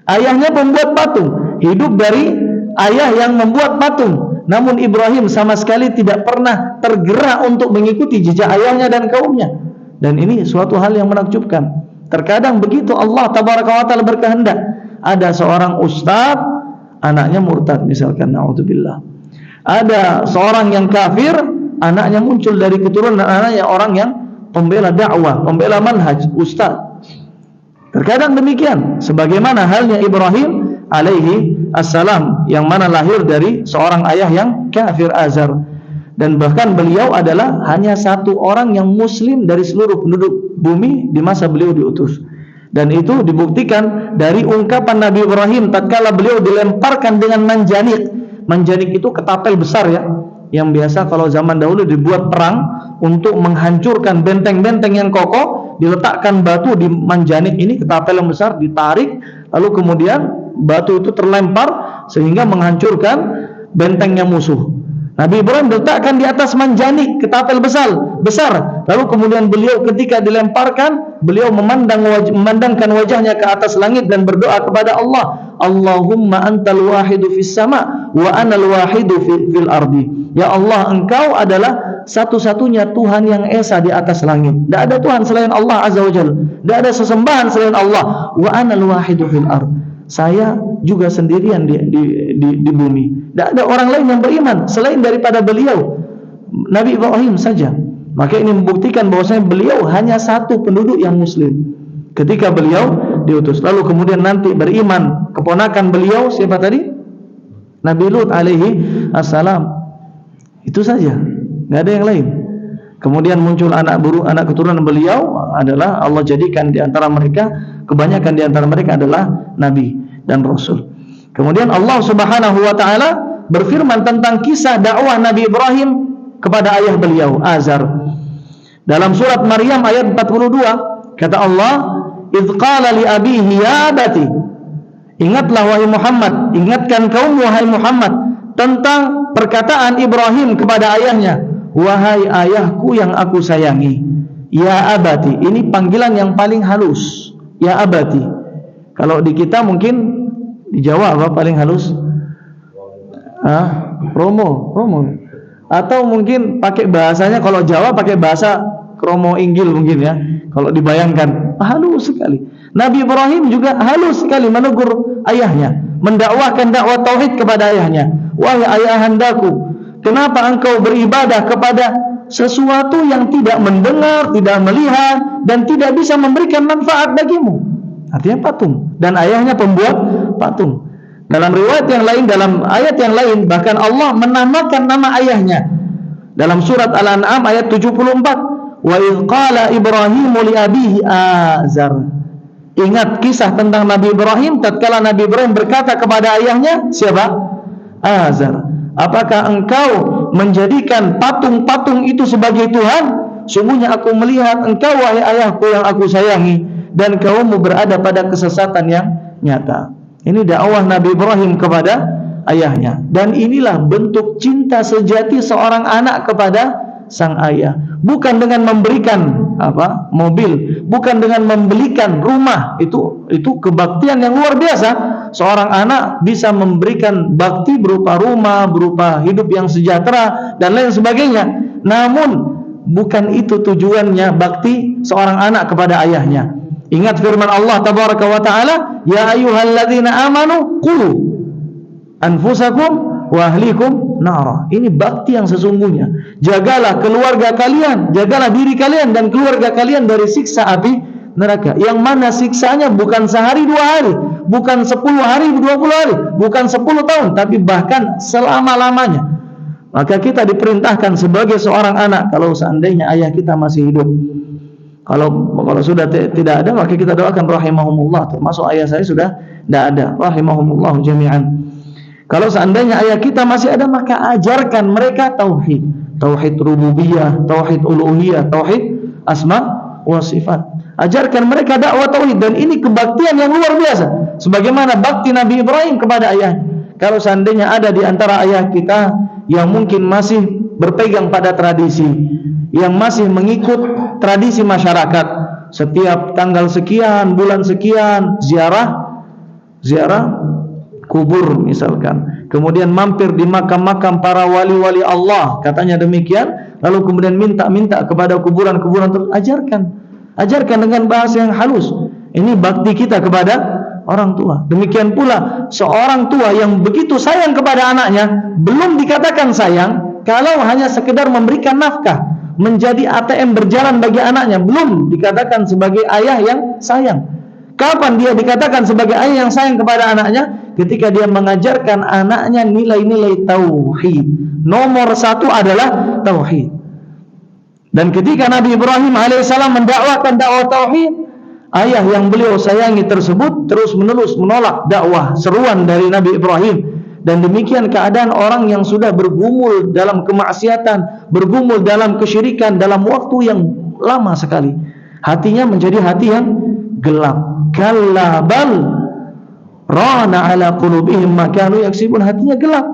A: Ayahnya pembuat patung, hidup dari ayah yang membuat patung. Namun Ibrahim sama sekali tidak pernah tergerak untuk mengikuti jejak ayahnya dan kaumnya. Dan ini suatu hal yang menakjubkan. Terkadang begitu Allah tabaraka wa ta'ala berkehendak. Ada seorang ustaz, anaknya murtad misalkan, na'udzubillah. Ada seorang yang kafir, anaknya muncul dari keturunan anaknya orang yang pembela dakwah, pembela manhaj, ustaz. Terkadang demikian, sebagaimana halnya Ibrahim alaihi assalam, yang mana lahir dari seorang ayah yang kafir, Azar. Dan bahkan beliau adalah hanya satu orang yang muslim dari seluruh penduduk bumi di masa beliau diutus. Dan itu dibuktikan dari ungkapan Nabi Ibrahim tatkala beliau dilemparkan dengan manjanik. Manjanik itu ketapel besar ya, yang biasa kalau zaman dahulu dibuat perang untuk menghancurkan benteng-benteng yang kokoh. Diletakkan batu di manjanik ini, ketapel yang besar, ditarik, lalu kemudian batu itu terlempar sehingga menghancurkan bentengnya musuh. Nabi Ibrahim diletakkan di atas manjanik, ketapel besar. Lalu kemudian beliau ketika dilemparkan, beliau memandangkan wajahnya ke atas langit dan berdoa kepada Allah, Allahumma antal wahidu fis sama wa anal wahidu fil ardi. Ya Allah, engkau adalah satu-satunya Tuhan yang esa di atas langit. Tidak ada Tuhan selain Allah azza wa jalla. Tidak ada sesembahan selain Allah. Wa anal wahidu fil ard. Saya juga sendirian di bumi. Tidak ada orang lain yang beriman selain daripada beliau, Nabi Ibrahim saja. Maka ini membuktikan bahwasanya beliau hanya satu penduduk yang muslim ketika beliau diutus. Lalu kemudian nanti beriman keponakan beliau, siapa tadi? Nabi Lut alaihi assalam. Itu saja, nggak ada yang lain. Kemudian muncul anak keturunan beliau adalah Allah jadikan di antara mereka, kebanyakan di antara mereka adalah nabi dan rasul. Kemudian Allah Subhanahu wa taala berfirman tentang kisah dakwah Nabi Ibrahim kepada ayah beliau, Azar. Dalam surat Maryam ayat 42, kata Allah, "Idz qala li abihi ya abati." Ingatlah wahai Muhammad, ingatkan kaum wahai Muhammad tentang perkataan Ibrahim kepada ayahnya, "Wahai ayahku yang aku sayangi." Ya abati, ini panggilan yang paling halus. Ya abati. Kalau di kita mungkin di Jawa apa paling halus? Romo. Atau mungkin pakai bahasanya, kalau Jawa pakai bahasa kromo inggil mungkin ya. Kalau dibayangkan, halus sekali. Nabi Ibrahim juga halus sekali menegur ayahnya, mendakwahkan dakwah tauhid kepada ayahnya. Wahai ayahandaku, kenapa engkau beribadah kepada sesuatu yang tidak mendengar, tidak melihat, dan tidak bisa memberikan manfaat bagimu? Artinya patung. Dan ayahnya pembuat patung. Dalam riwayat yang lain, dalam ayat yang lain, bahkan Allah menamakan nama ayahnya. Dalam surat Al-An'am ayat 74, wa idz qala Ibrahimu li abihi Azar. Ingat kisah tentang Nabi Ibrahim tatkala Nabi Ibrahim berkata kepada ayahnya, siapa? Azar. Apakah engkau menjadikan patung-patung itu sebagai Tuhan? Sungguhnya aku melihat engkau wahai ayahku yang aku sayangi, dan kaummu berada pada kesesatan yang nyata. Ini dakwah Nabi Ibrahim kepada ayahnya. Dan inilah bentuk cinta sejati seorang anak kepada sang ayah. Bukan dengan memberikan mobil, bukan dengan membelikan rumah. Itu kebaktian yang luar biasa. Seorang anak bisa memberikan bakti berupa rumah, berupa hidup yang sejahtera dan lain sebagainya. Namun bukan itu tujuannya bakti seorang anak kepada ayahnya. Ingat firman Allah tabaraka wa ta'ala, ya ayyuhalladzina amanu qu anfusakum wa ahlikum nara. Ini bakti yang sesungguhnya. Jagalah keluarga kalian, jagalah diri kalian dan keluarga kalian dari siksa api neraka. Yang mana siksanya bukan sehari 2 hari, bukan 10 hari 20 hari, bukan 10 tahun, tapi bahkan selama-lamanya. Maka kita diperintahkan sebagai seorang anak, kalau seandainya ayah kita masih hidup, kalau sudah tidak ada, maka kita doakan rahimahumullah. Termasuk ayah saya sudah tidak ada, rahimahumullah jami'an. Kalau seandainya ayah kita masih ada, maka ajarkan mereka tauhid, tauhid rububiyah, tauhid uluhiyah, tauhid asma wa sifat. Ajarkan mereka dakwah tauhid, dan ini kebaktian yang luar biasa. Sebagaimana bakti Nabi Ibrahim kepada ayah. Kalau seandainya ada di antara ayah kita yang mungkin masih berpegang pada tradisi, yang masih mengikut tradisi masyarakat. Setiap tanggal sekian, bulan sekian, ziarah kubur misalkan. Kemudian mampir di makam-makam para wali-wali Allah, katanya demikian. Lalu kemudian minta kepada kuburan-kuburan terus. Ajarkan dengan bahasa yang halus. Ini bakti kita kepada orang tua. Demikian pula seorang tua yang begitu sayang kepada anaknya, belum dikatakan sayang kalau hanya sekedar memberikan nafkah, menjadi ATM berjalan bagi anaknya, belum dikatakan sebagai ayah yang sayang. Kapan dia dikatakan sebagai ayah yang sayang kepada anaknya? Ketika dia mengajarkan anaknya nilai-nilai tauhid. Nomor satu adalah tauhid. Dan ketika Nabi Ibrahim alaihissalam mendakwahkan dakwah tauhid, ayah yang beliau sayangi tersebut terus-menerus menolak dakwah seruan dari Nabi Ibrahim. Dan demikian keadaan orang yang sudah bergumul dalam kemaksiatan, bergumul dalam kesyirikan dalam waktu yang lama sekali. Hatinya menjadi hati yang gelap. Kalla bal rana ala qulubihim ma kanu yaksibun. Hatinya gelap,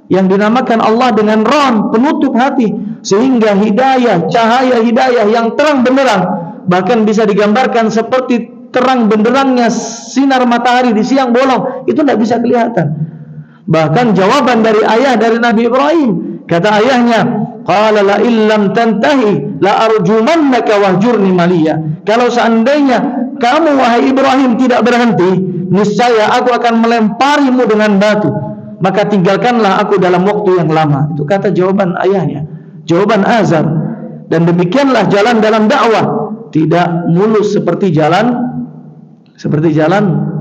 A: yang dinamakan Allah dengan ran, penutup hati, sehingga hidayah, cahaya hidayah yang terang benderang, bahkan bisa digambarkan seperti terang benderangnya sinar matahari di siang bolong, itu tidak bisa kelihatan. Bahkan jawaban dari ayah dari Nabi Ibrahim, kata ayahnya, qala la illam tantahi la arjumannaka wahjurni maliya. Kalau seandainya kamu wahai Ibrahim tidak berhenti, niscaya aku akan melemparimu dengan batu, maka tinggalkanlah aku dalam waktu yang lama. Itu kata jawaban ayahnya, jawaban azar. Dan demikianlah jalan dalam dakwah, tidak mulus seperti jalan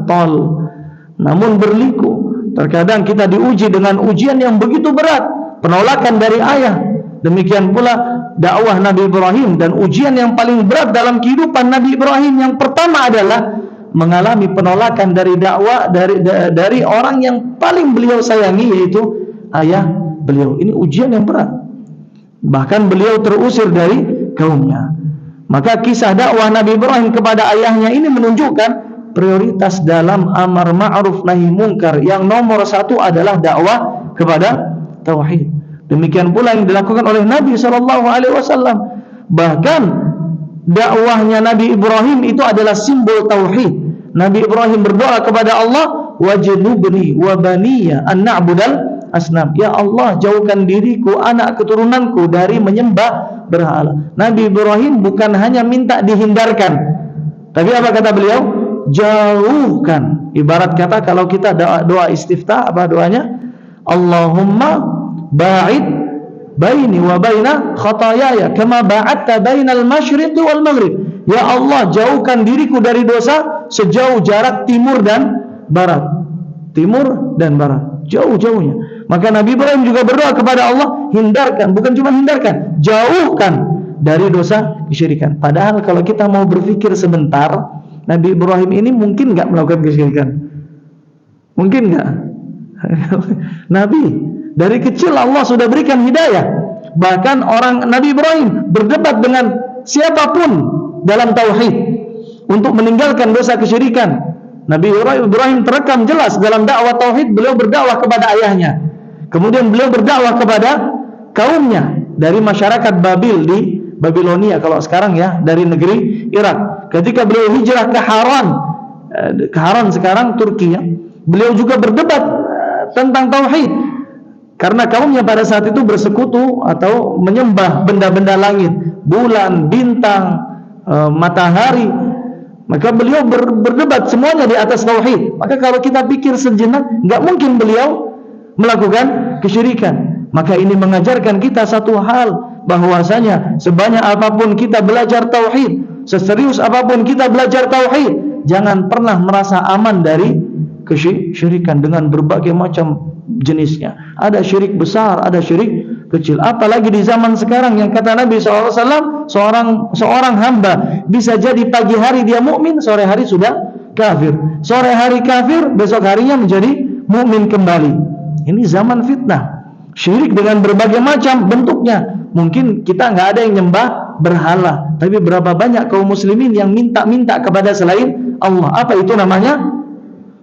A: tol, namun berliku. Terkadang kita diuji dengan ujian yang begitu berat, penolakan dari ayah. Demikian pula dakwah Nabi Ibrahim, dan ujian yang paling berat dalam kehidupan Nabi Ibrahim yang pertama adalah mengalami penolakan dari dakwah dari orang yang paling beliau sayangi, yaitu ayah beliau. Ini ujian yang berat. Bahkan beliau terusir dari kaumnya. Maka kisah dakwah Nabi Ibrahim kepada ayahnya ini menunjukkan prioritas dalam amar ma'ruf nahi mungkar. Yang nomor satu adalah dakwah kepada tauhid. Demikian pula yang dilakukan oleh Nabi SAW. Bahkan dakwahnya Nabi Ibrahim itu adalah simbol tauhid. Nabi Ibrahim berdoa kepada Allah, wajnubni wa baniya an na'budal asnam. Ya Allah, jauhkan diriku, anak keturunanku dari menyembah berhala. Nabi Ibrahim bukan hanya minta dihindarkan, tapi apa kata beliau? Jauhkan. Ibarat kata kalau kita doa istiftah, apa doanya? Allahumma ba'id baini wa baina khatayaya kama ba'adta bainal masyriqi wal maghrib. Ya Allah, jauhkan diriku dari dosa sejauh jarak timur dan barat. Timur dan barat, jauh-jauhnya. Maka Nabi Ibrahim juga berdoa kepada Allah, hindarkan, bukan cuma hindarkan, jauhkan dari dosa kesyirikan. Padahal kalau kita mau berpikir sebentar, Nabi Ibrahim ini mungkin enggak melakukan kesyirikan? Mungkin enggak? Nabi dari kecil Allah sudah berikan hidayah. Bahkan orang Nabi Ibrahim berdebat dengan siapapun dalam tauhid untuk meninggalkan dosa kesyirikan. Nabi Ibrahim terekam jelas dalam dakwah tauhid, beliau berdakwah kepada ayahnya. Kemudian beliau berdakwah kepada kaumnya dari masyarakat Babil di Babilonia kalau sekarang ya, dari negeri Irak. Ketika beliau hijrah ke Haran sekarang Turki ya, beliau juga berdebat tentang tauhid. Karena kaumnya pada saat itu bersekutu atau menyembah benda-benda langit, bulan, bintang, matahari. Maka beliau berdebat semuanya di atas tauhid. Maka kalau kita pikir sejenak, enggak mungkin beliau melakukan kesyirikan. Maka ini mengajarkan kita satu hal, bahwasanya sebanyak apapun kita belajar tauhid, seserius apapun kita belajar tauhid, jangan pernah merasa aman dari kesyirikan dengan berbagai macam jenisnya. Ada syirik besar, ada syirik kecil. Apalagi di zaman sekarang yang kata Nabi SAW, seorang hamba bisa jadi pagi hari dia mukmin, sore hari sudah kafir. Sore hari kafir, besok harinya menjadi mukmin kembali. Ini zaman fitnah, syirik dengan berbagai macam bentuknya. Mungkin kita nggak ada yang nyembah berhala, tapi berapa banyak kaum muslimin yang minta-minta kepada selain Allah. Apa itu namanya?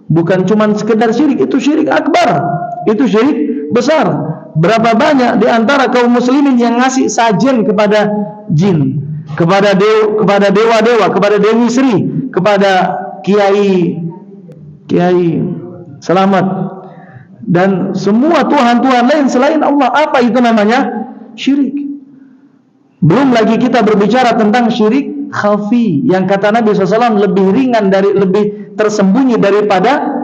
A: Bukan cuma sekedar syirik, itu syirik akbar, itu syirik besar. Berapa banyak di antara kaum muslimin yang ngasih sajen kepada jin, kepada dewa-dewa, kepada Dewi Sri, kepada Kiai Selamat, dan semua tuhan-tuhan lain selain Allah. Apa itu namanya? Syirik. Belum lagi kita berbicara tentang syirik khafi, yang kata Nabi SAW lebih ringan, lebih tersembunyi daripada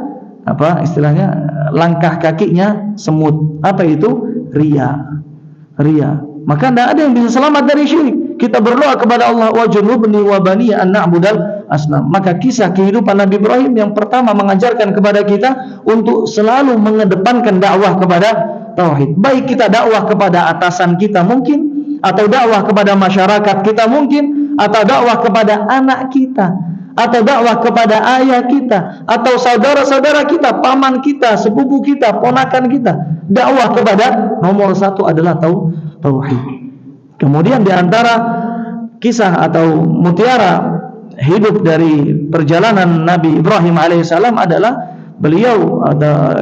A: apa istilahnya, langkah kakinya semut. Apa itu? Riya. Maka tidak ada yang bisa selamat dari syirik. Kita berdoa kepada Allah, wa junubni wa bani an na'budal asnam. Maka kisah kehidupan Nabi Ibrahim yang pertama mengajarkan kepada kita untuk selalu mengedepankan dakwah kepada tauhid. Baik kita dakwah kepada atasan kita mungkin, atau dakwah kepada masyarakat kita mungkin, atau dakwah kepada anak kita, atau dakwah kepada ayah kita, atau saudara-saudara kita, paman kita, sepupu kita, ponakan kita. Dakwah kepada nomor satu adalah tauhid. Kemudian di antara kisah atau mutiara hidup dari perjalanan Nabi Ibrahim alaihissalam adalah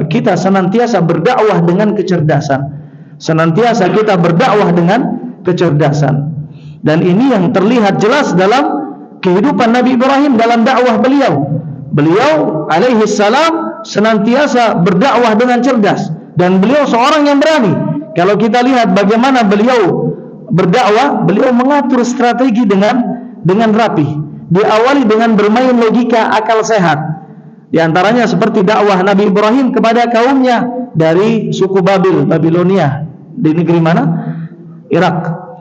A: kita senantiasa berdakwah dengan kecerdasan. Senantiasa kita berdakwah dengan kecerdasan. Dan ini yang terlihat jelas dalam kehidupan Nabi Ibrahim dalam dakwah beliau. Beliau alaihissalam senantiasa berdakwah dengan cerdas, dan beliau seorang yang berani. Kalau kita lihat bagaimana beliau berdakwah, beliau mengatur strategi dengan rapi. Diawali dengan bermain logika akal sehat. Di antaranya seperti dakwah Nabi Ibrahim kepada kaumnya dari suku Babilonia. Di negeri mana? Irak.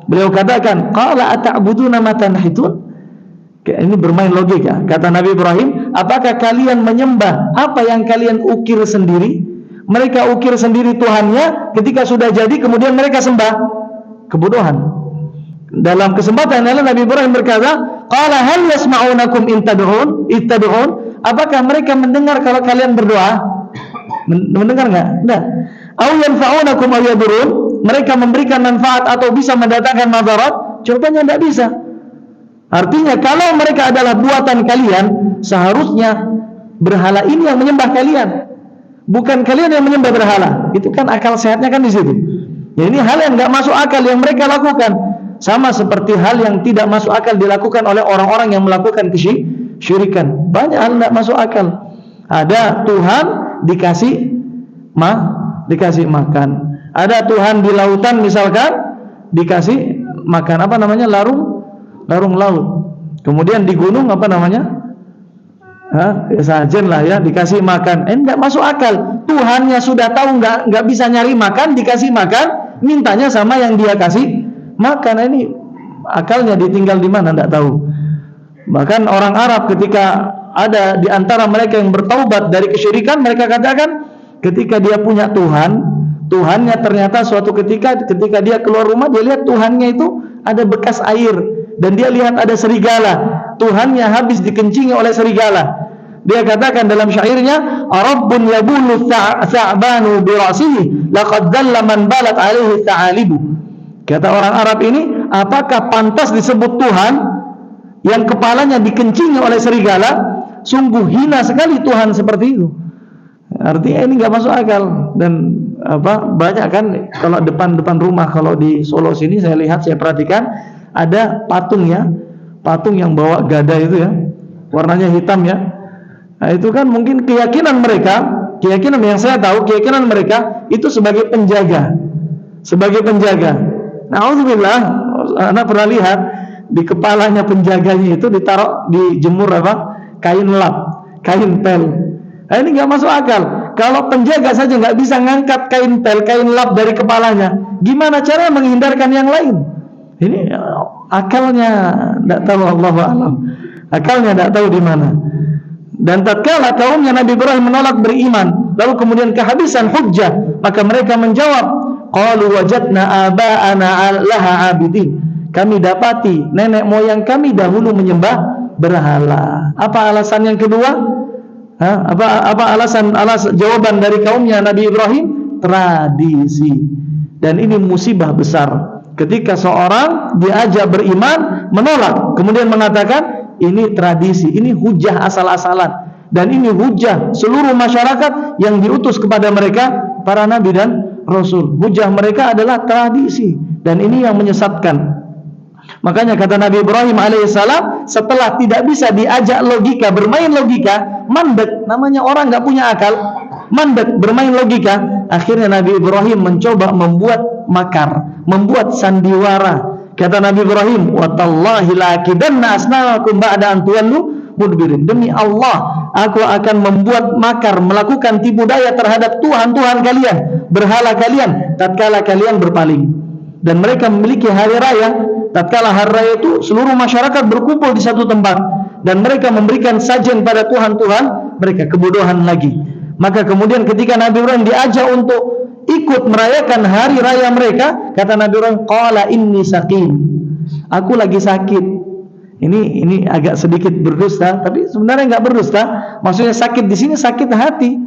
A: Beliau katakan, qala ata'buduna ma tanhitun? Ini bermain logika. Kata Nabi Ibrahim, apakah kalian menyembah apa yang kalian ukir sendiri? Mereka ukir sendiri Tuhannya, ketika sudah jadi kemudian mereka sembah. Kebodohan. Dalam kesempatan yang lain Nabi Ibrahim berkata, qala hal yasma'unakum in tad'un? Apakah mereka mendengar kalau kalian berdoa? Mendengar enggak? Enggak. Aw yanfa'unakum aw yadurun? Mereka memberikan manfaat atau bisa mendatangkan madarat? Jawabannya enggak bisa. Artinya kalau mereka adalah buatan kalian, seharusnya berhala ini yang menyembah kalian, bukan kalian yang menyembah berhala. Itu kan akal sehatnya kan di situ. Ya, ini hal yang enggak masuk akal yang mereka lakukan. Sama seperti hal yang tidak masuk akal dilakukan oleh orang-orang yang melakukan kesyirikan. Banyak hal enggak masuk akal. Ada Tuhan dikasih makan. Ada Tuhan di lautan misalkan dikasih makan apa namanya? larung laut. Kemudian di gunung apa namanya? Sajen lah ya, dikasih makan. Enggak masuk akal. Tuhannya sudah tahu enggak bisa nyari makan, dikasih makan, mintanya sama yang dia kasih makan. Ini akalnya ditinggal di mana enggak tahu. Bahkan orang Arab ketika ada di antara mereka yang bertaubat dari kesyirikan, mereka katakan ketika dia punya Tuhannya ternyata suatu ketika dia keluar rumah, dia lihat Tuhannya itu ada bekas air, dan dia lihat ada serigala. Tuhannya habis dikencingi oleh serigala. Dia katakan dalam syairnya, Rabbun yabulu tha'banu birasihi laqad dhalla man balat alaihi ta'alibu. Kata orang Arab ini, apakah pantas disebut Tuhan yang kepalanya dikencingi oleh serigala? Sungguh hina sekali Tuhan seperti itu. Artinya ini enggak masuk akal. Dan banyak kan kalau depan rumah, kalau di Solo sini saya lihat, saya perhatikan ada patung yang bawa gada itu ya, warnanya hitam ya. Nah, itu kan mungkin keyakinan yang saya tahu, keyakinan mereka itu sebagai penjaga. Na'udzubillah, Anda pernah lihat di kepalanya penjaganya itu ditaruh, dijemur kain lap, kain pel. Nah, ini nggak masuk akal. Kalau penjaga saja nggak bisa ngangkat kain pel, kain lap dari kepalanya, gimana cara menghindarkan yang lain? Ini akalnya tidak tahu, Allahu a'lam. Akalnya tidak tahu di mana. Dan tatkala kaumnya Nabi Ibrahim menolak beriman, lalu kemudian kehabisan hujjah, maka mereka menjawab, qalu wajadna aba'ana laha abidin. Kami dapati nenek moyang kami dahulu menyembah berhala. Apa alasan yang kedua? Apa alasan jawaban dari kaumnya Nabi Ibrahim? Tradisi. Dan ini musibah besar. Ketika seorang diajak beriman menolak, kemudian mengatakan ini tradisi, ini hujah asal-asalan, dan ini hujah seluruh masyarakat yang diutus kepada mereka para nabi dan rasul. Hujah mereka adalah tradisi, dan ini yang menyesatkan. Makanya kata Nabi Ibrahim alaihissalam, setelah tidak bisa diajak logika, bermain logika, mandek, namanya orang nggak punya akal, mandek, bermain logika. Akhirnya Nabi Ibrahim mencoba membuat makar, membuat sandiwara. Kata Nabi Ibrahim, "Watallahi laakidanna asnamakum ba'da an tuwallu mudbirin." Demi Allah, aku akan membuat makar, melakukan tipu daya terhadap Tuhan-Tuhan kalian, berhala kalian, tatkala kalian berpaling. Dan mereka memiliki hari raya. Tatkala hari raya itu seluruh masyarakat berkumpul di satu tempat, dan mereka memberikan sajian pada Tuhan-Tuhan mereka, kebodohan lagi. Maka kemudian ketika Nabi Ibrahim diajak untuk ikut merayakan hari raya mereka, kata Nabi Ibrahim, qala inni saqim, aku lagi sakit. Ini agak sedikit berdusta, tapi sebenarnya enggak berdusta. Maksudnya sakit di sini sakit hati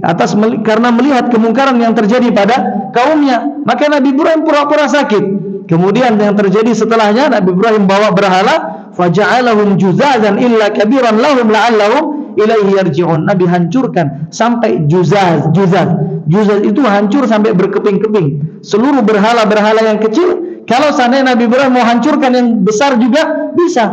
A: atas karena melihat kemungkaran yang terjadi pada kaumnya. Maka Nabi Ibrahim pura-pura sakit. Kemudian yang terjadi setelahnya, Nabi Ibrahim bawa berhala, faja'alahum juzazan illa kabiran lahum la'allahum ilaihi yarji'un. Nabi hancurkan sampai juzaz itu hancur sampai berkeping-keping. Seluruh berhala-berhala yang kecil, kalau seandainya Nabi Ibrahim mau hancurkan yang besar juga bisa.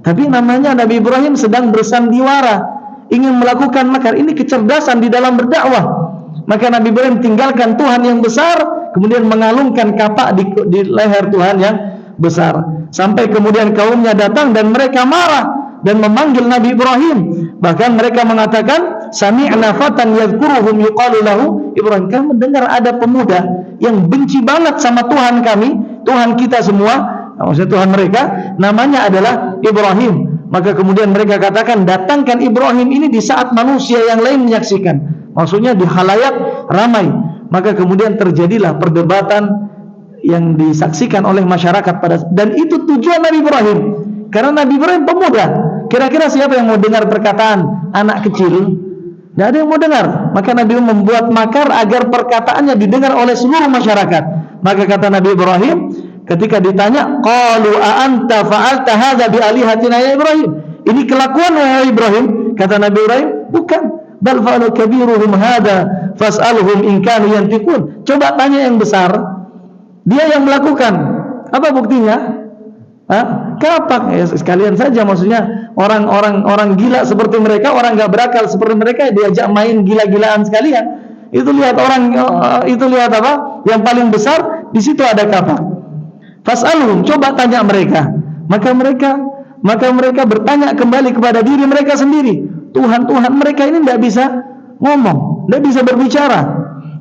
A: Tapi namanya Nabi Ibrahim sedang bersandiwara, ingin melakukan makar. Ini kecerdasan di dalam berdakwah. Maka Nabi Ibrahim tinggalkan Tuhan yang besar, kemudian mengalungkan kapak di leher Tuhan yang besar. Sampai kemudian kaumnya datang dan mereka marah dan memanggil Nabi Ibrahim. Bahkan mereka mengatakan, sami'na fatan yadhkuruhum yuqalu lahu Ibrahim. Kami mendengar ada pemuda yang benci banget sama Tuhan kami, Tuhan kita semua, maksudnya Tuhan mereka, namanya adalah Ibrahim. Maka kemudian mereka katakan, datangkan Ibrahim ini di saat manusia yang lain menyaksikan. Maksudnya di khalayak ramai. Maka kemudian terjadilah perdebatan yang disaksikan oleh masyarakat dan itu tujuan Nabi Ibrahim. Karena Nabi Ibrahim pemuda. Kira-kira siapa yang mau dengar perkataan anak kecil? Tidak ada yang mau dengar. Maka Nabi membuat makar agar perkataannya didengar oleh seluruh masyarakat. Maka kata Nabi Ibrahim, ketika ditanya, qalu a anta fa'alta hadza bi alihatina ya Ibrahim? Ini kelakuan ya Ibrahim? Kata Nabi Ibrahim, bukan. Bal fa'alu kabiruhum hadza fas'alhum in kanu yantiqun. Coba tanya yang besar. Dia yang melakukan. Apa buktinya? Kapak ya, sekalian saja. Maksudnya orang gila seperti mereka, orang enggak berakal seperti mereka diajak main gila-gilaan sekalian. Itu lihat apa? Yang paling besar di situ ada kapak. Fas'alhum, coba tanya mereka. Maka mereka bertanya kembali kepada diri mereka sendiri. Tuhan mereka ini tidak bisa ngomong, tidak bisa berbicara.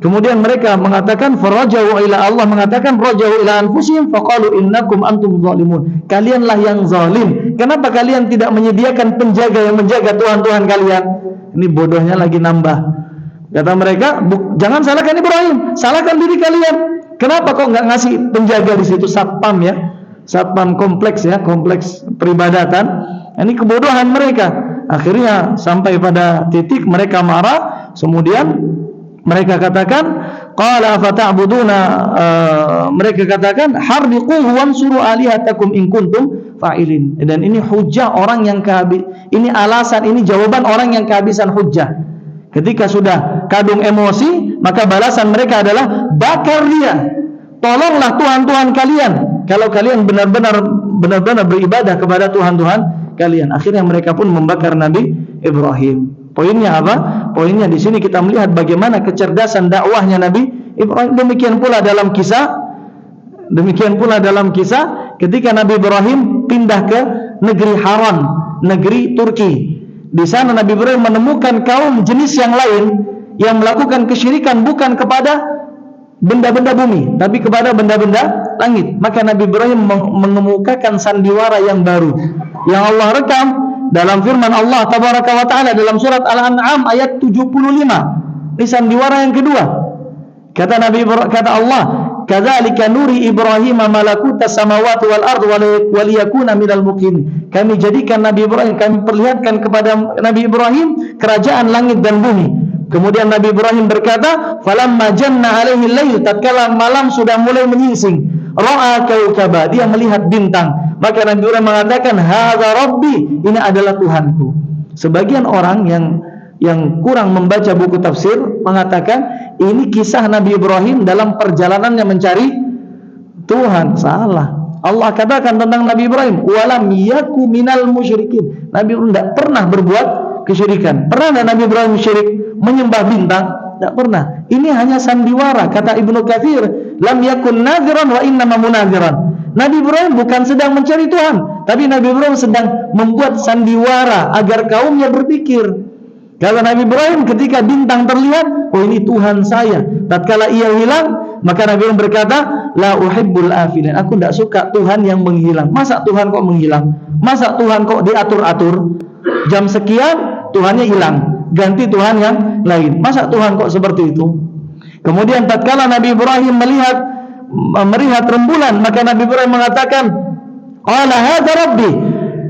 A: Kemudian mereka mengatakan, farajau ila Allah, mengatakan rajau ila anfusihim faqalu innakum antum zalimun. Kalianlah yang zalim. Kenapa kalian tidak menyediakan penjaga yang menjaga Tuhan kalian? Ini bodohnya lagi nambah. Kata mereka, jangan salahkan Ibrahim, salahkan diri kalian. Kenapa kok nggak ngasih penjaga di situ, satpam ya? Satpam kompleks ya, kompleks peribadatan. Ini kebodohan mereka. Akhirnya sampai pada titik mereka marah. Kemudian mereka katakan, qala fata'buduna, mereka katakan harriquhu wansuru alihatakum in kuntum fa'ilin. Dan ini hujah orang yang ini alasan, ini jawaban orang yang kehabisan hujah. Ketika sudah kadung emosi, maka balasan mereka adalah bakar dia. Tolonglah Tuhan kalian kalau kalian benar-benar beribadah kepada Tuhan kalian. Akhirnya mereka pun membakar Nabi Ibrahim. Poinnya apa? Poinnya di sini kita melihat bagaimana kecerdasan dakwahnya Nabi Ibrahim. Demikian pula dalam kisah ketika Nabi Ibrahim pindah ke negeri Haran, negeri Turki. Di sana Nabi Ibrahim menemukan kaum jenis yang lain yang melakukan kesyirikan bukan kepada benda-benda bumi, tapi kepada benda-benda langit. Maka Nabi Ibrahim mengemukakan sandiwara yang baru yang Allah rekam dalam firman Allah Tabaraka wa Ta'ala dalam surat Al-An'am ayat 75. Ini sandiwara yang kedua. Kata Allah, kadzalika nuri Ibrahim malakutas samawati wal ard wa liyakuna minal muqinin. Kami jadikan Nabi Ibrahim, kami perlihatkan kepada Nabi Ibrahim kerajaan langit dan bumi. Kemudian Nabi Ibrahim berkata, falamma janna alaihi lail, tatkala malam sudah mulai menyingsing, ra'a kaukaba, dia melihat bintang. Maka Nabi Ibrahim mengatakan, hadza rabbi, ini adalah Tuhanku. Sebagian orang yang kurang membaca buku tafsir mengatakan ini kisah Nabi Ibrahim dalam perjalanannya mencari Tuhan. Salah. Allah katakan tentang Nabi Ibrahim, walam yaku minal musyrikin. Nabi Ibrahim tidak pernah berbuat kesyirikan. Pernah tidak Nabi Ibrahim syirik menyembah bintang? Tidak pernah. Ini hanya sandiwara. Kata Ibnu Katsir, lam yakun nadhiran wa innama munadhiran. Nabi Ibrahim bukan sedang mencari Tuhan, tapi Nabi Ibrahim sedang membuat sandiwara agar kaumnya berpikir. Kalau Nabi Ibrahim ketika bintang terlihat, oh ini Tuhan saya. Tatkala ia hilang, maka Nabi Ibrahim berkata, la uhibbul afilin. Aku tidak suka Tuhan yang menghilang. Masa Tuhan kok menghilang? Masa Tuhan kok diatur-atur? Jam sekian Tuhannya hilang, ganti Tuhan yang lain. Masa Tuhan kok seperti itu? Kemudian tatkala Nabi Ibrahim melihat rembulan, maka Nabi Ibrahim mengatakan, qala hadza rabbi.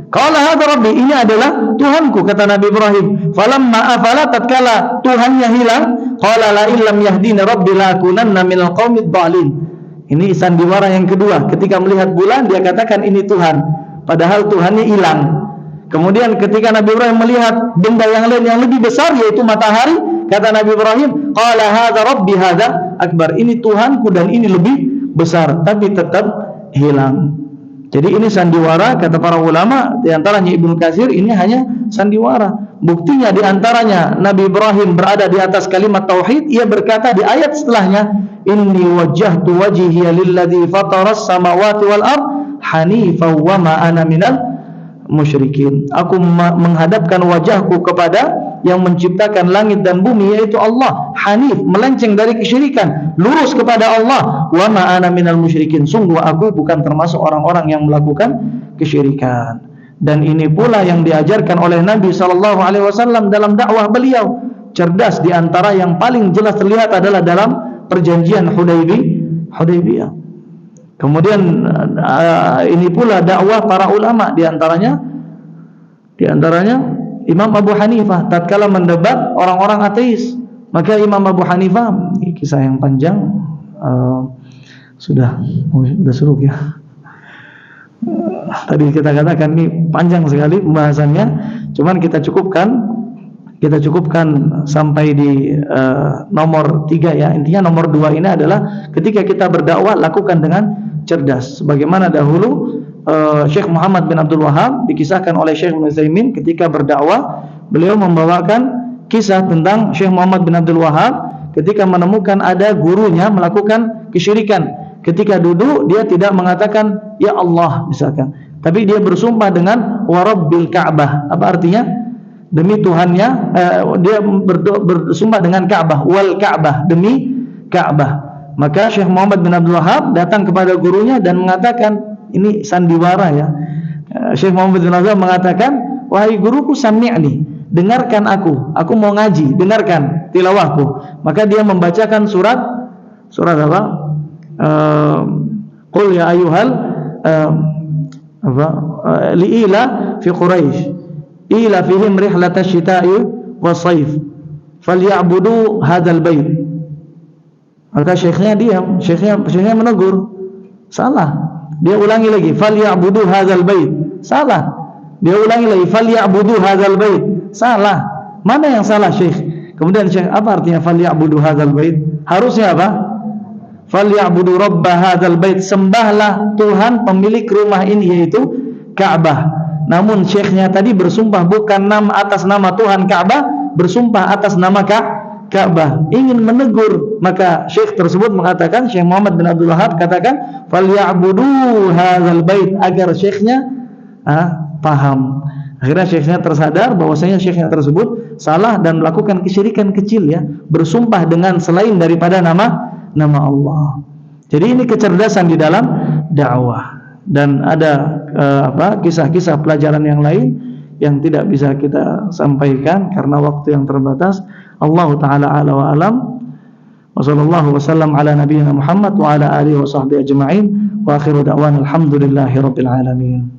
A: Qala hadza rabbi, ini adalah Tuhanku, kata Nabi Ibrahim. Falamma afala, tatkala Tuhannya hilang, qala la illam yahdina rabbi la akunanna minal qaumid dhalin. Ini sandiwara yang kedua. Ketika melihat bulan dia katakan ini Tuhan, padahal Tuhannya hilang. Kemudian ketika Nabi Ibrahim melihat benda yang lain yang lebih besar, yaitu matahari, kata Nabi Ibrahim, qala hadza rabbi hadza akbar. Ini Tuhanku dan ini lebih besar, tapi tetap hilang. Jadi ini sandiwara, kata para ulama, di antaranya Ibnu Katsir, ini hanya sandiwara. Buktinya di antaranya Nabi Ibrahim berada di atas kalimat tauhid, ia berkata di ayat setelahnya, inni wajjahtu wajhiya lilladzi fataras samawati wal ard hanifan wa ma ana minal musyrikin. Aku menghadapkan wajahku kepada yang menciptakan langit dan bumi, yaitu Allah. Hanif, melenceng dari kesyirikan, lurus kepada Allah. Wa ma ana minal musyrikin. Sungguh aku bukan termasuk orang-orang yang melakukan kesyirikan. Dan ini pula yang diajarkan oleh Nabi SAW dalam dakwah beliau. Cerdas, di antara yang paling jelas terlihat adalah dalam perjanjian Hudaybiyah. Kemudian ini pula dakwah para ulama, di antaranya Imam Abu Hanifah tatkala mendebat orang-orang ateis. Maka Imam Abu Hanifah, ini kisah yang panjang, sudah seru ya. Tadi kita katakan ini panjang sekali pembahasannya, cuman kita cukupkan sampai di nomor 3 ya. Intinya nomor 2 ini adalah ketika kita berdakwah, lakukan dengan cerdas. Sebagaimana dahulu Syekh Muhammad bin Abdul Wahab dikisahkan oleh Syekh Ibnu Utsaimin ketika berdakwah, beliau membawakan kisah tentang Syekh Muhammad bin Abdul Wahab ketika menemukan ada gurunya melakukan kesyirikan. Ketika duduk dia tidak mengatakan ya Allah misalkan, tapi dia bersumpah dengan warabbil Ka'bah. Apa artinya? Demi Tuhannya, dia bersumpah dengan Ka'bah, wal Ka'bah, demi Ka'bah. Maka Syekh Muhammad bin Abdul Wahab datang kepada gurunya dan mengatakan, ini sandiwara ya. Syekh Muhammad bin Abdul Wahab mengatakan, wahai guruku, sami'ni, dengarkan aku mau ngaji, dengarkan tilawahku. Maka dia membacakan surat apa? Qul ya ayyuhal li'ila fi Quraisy ila fihim rihlatash shita'i was-sayf falyabudu hadzal bait. Maka syekhnya diam, syekhnya menegur, salah. Dia ulangi lagi, falyabudu hadzal bait, salah. Dia ulangi lagi, falyabudu hadzal bait, salah. Mana yang salah, Syekh? Kemudian Syekh, apa artinya falyabudu hadzal bait? Harusnya apa? Falyabudu rabb hadzal bait, sembahlah Tuhan pemilik rumah ini, yaitu Ka'bah. Namun syekhnya tadi bersumpah bukan atas nama Tuhan Ka'bah, bersumpah atas nama Ka'bah, ingin menegur. Maka syekh tersebut mengatakan, Syekh Muhammad bin Abdul Wahab katakan, falyabudu hadzal bait, agar syekhnya paham. Akhirnya syekhnya tersadar bahwasanya syekhnya tersebut salah dan melakukan kesyirikan kecil ya, bersumpah dengan selain daripada nama Allah. Jadi ini kecerdasan di dalam dakwah. Dan ada kisah-kisah pelajaran yang lain yang tidak bisa kita sampaikan karena waktu yang terbatas. Allah taala a'la wa alam. Wa sallallahu wasallam ala nabiyyina Muhammad wa ala alihi wa sahbihi ajma'in. Wa akhiru da'wana alhamdulillahi rabbil alamin.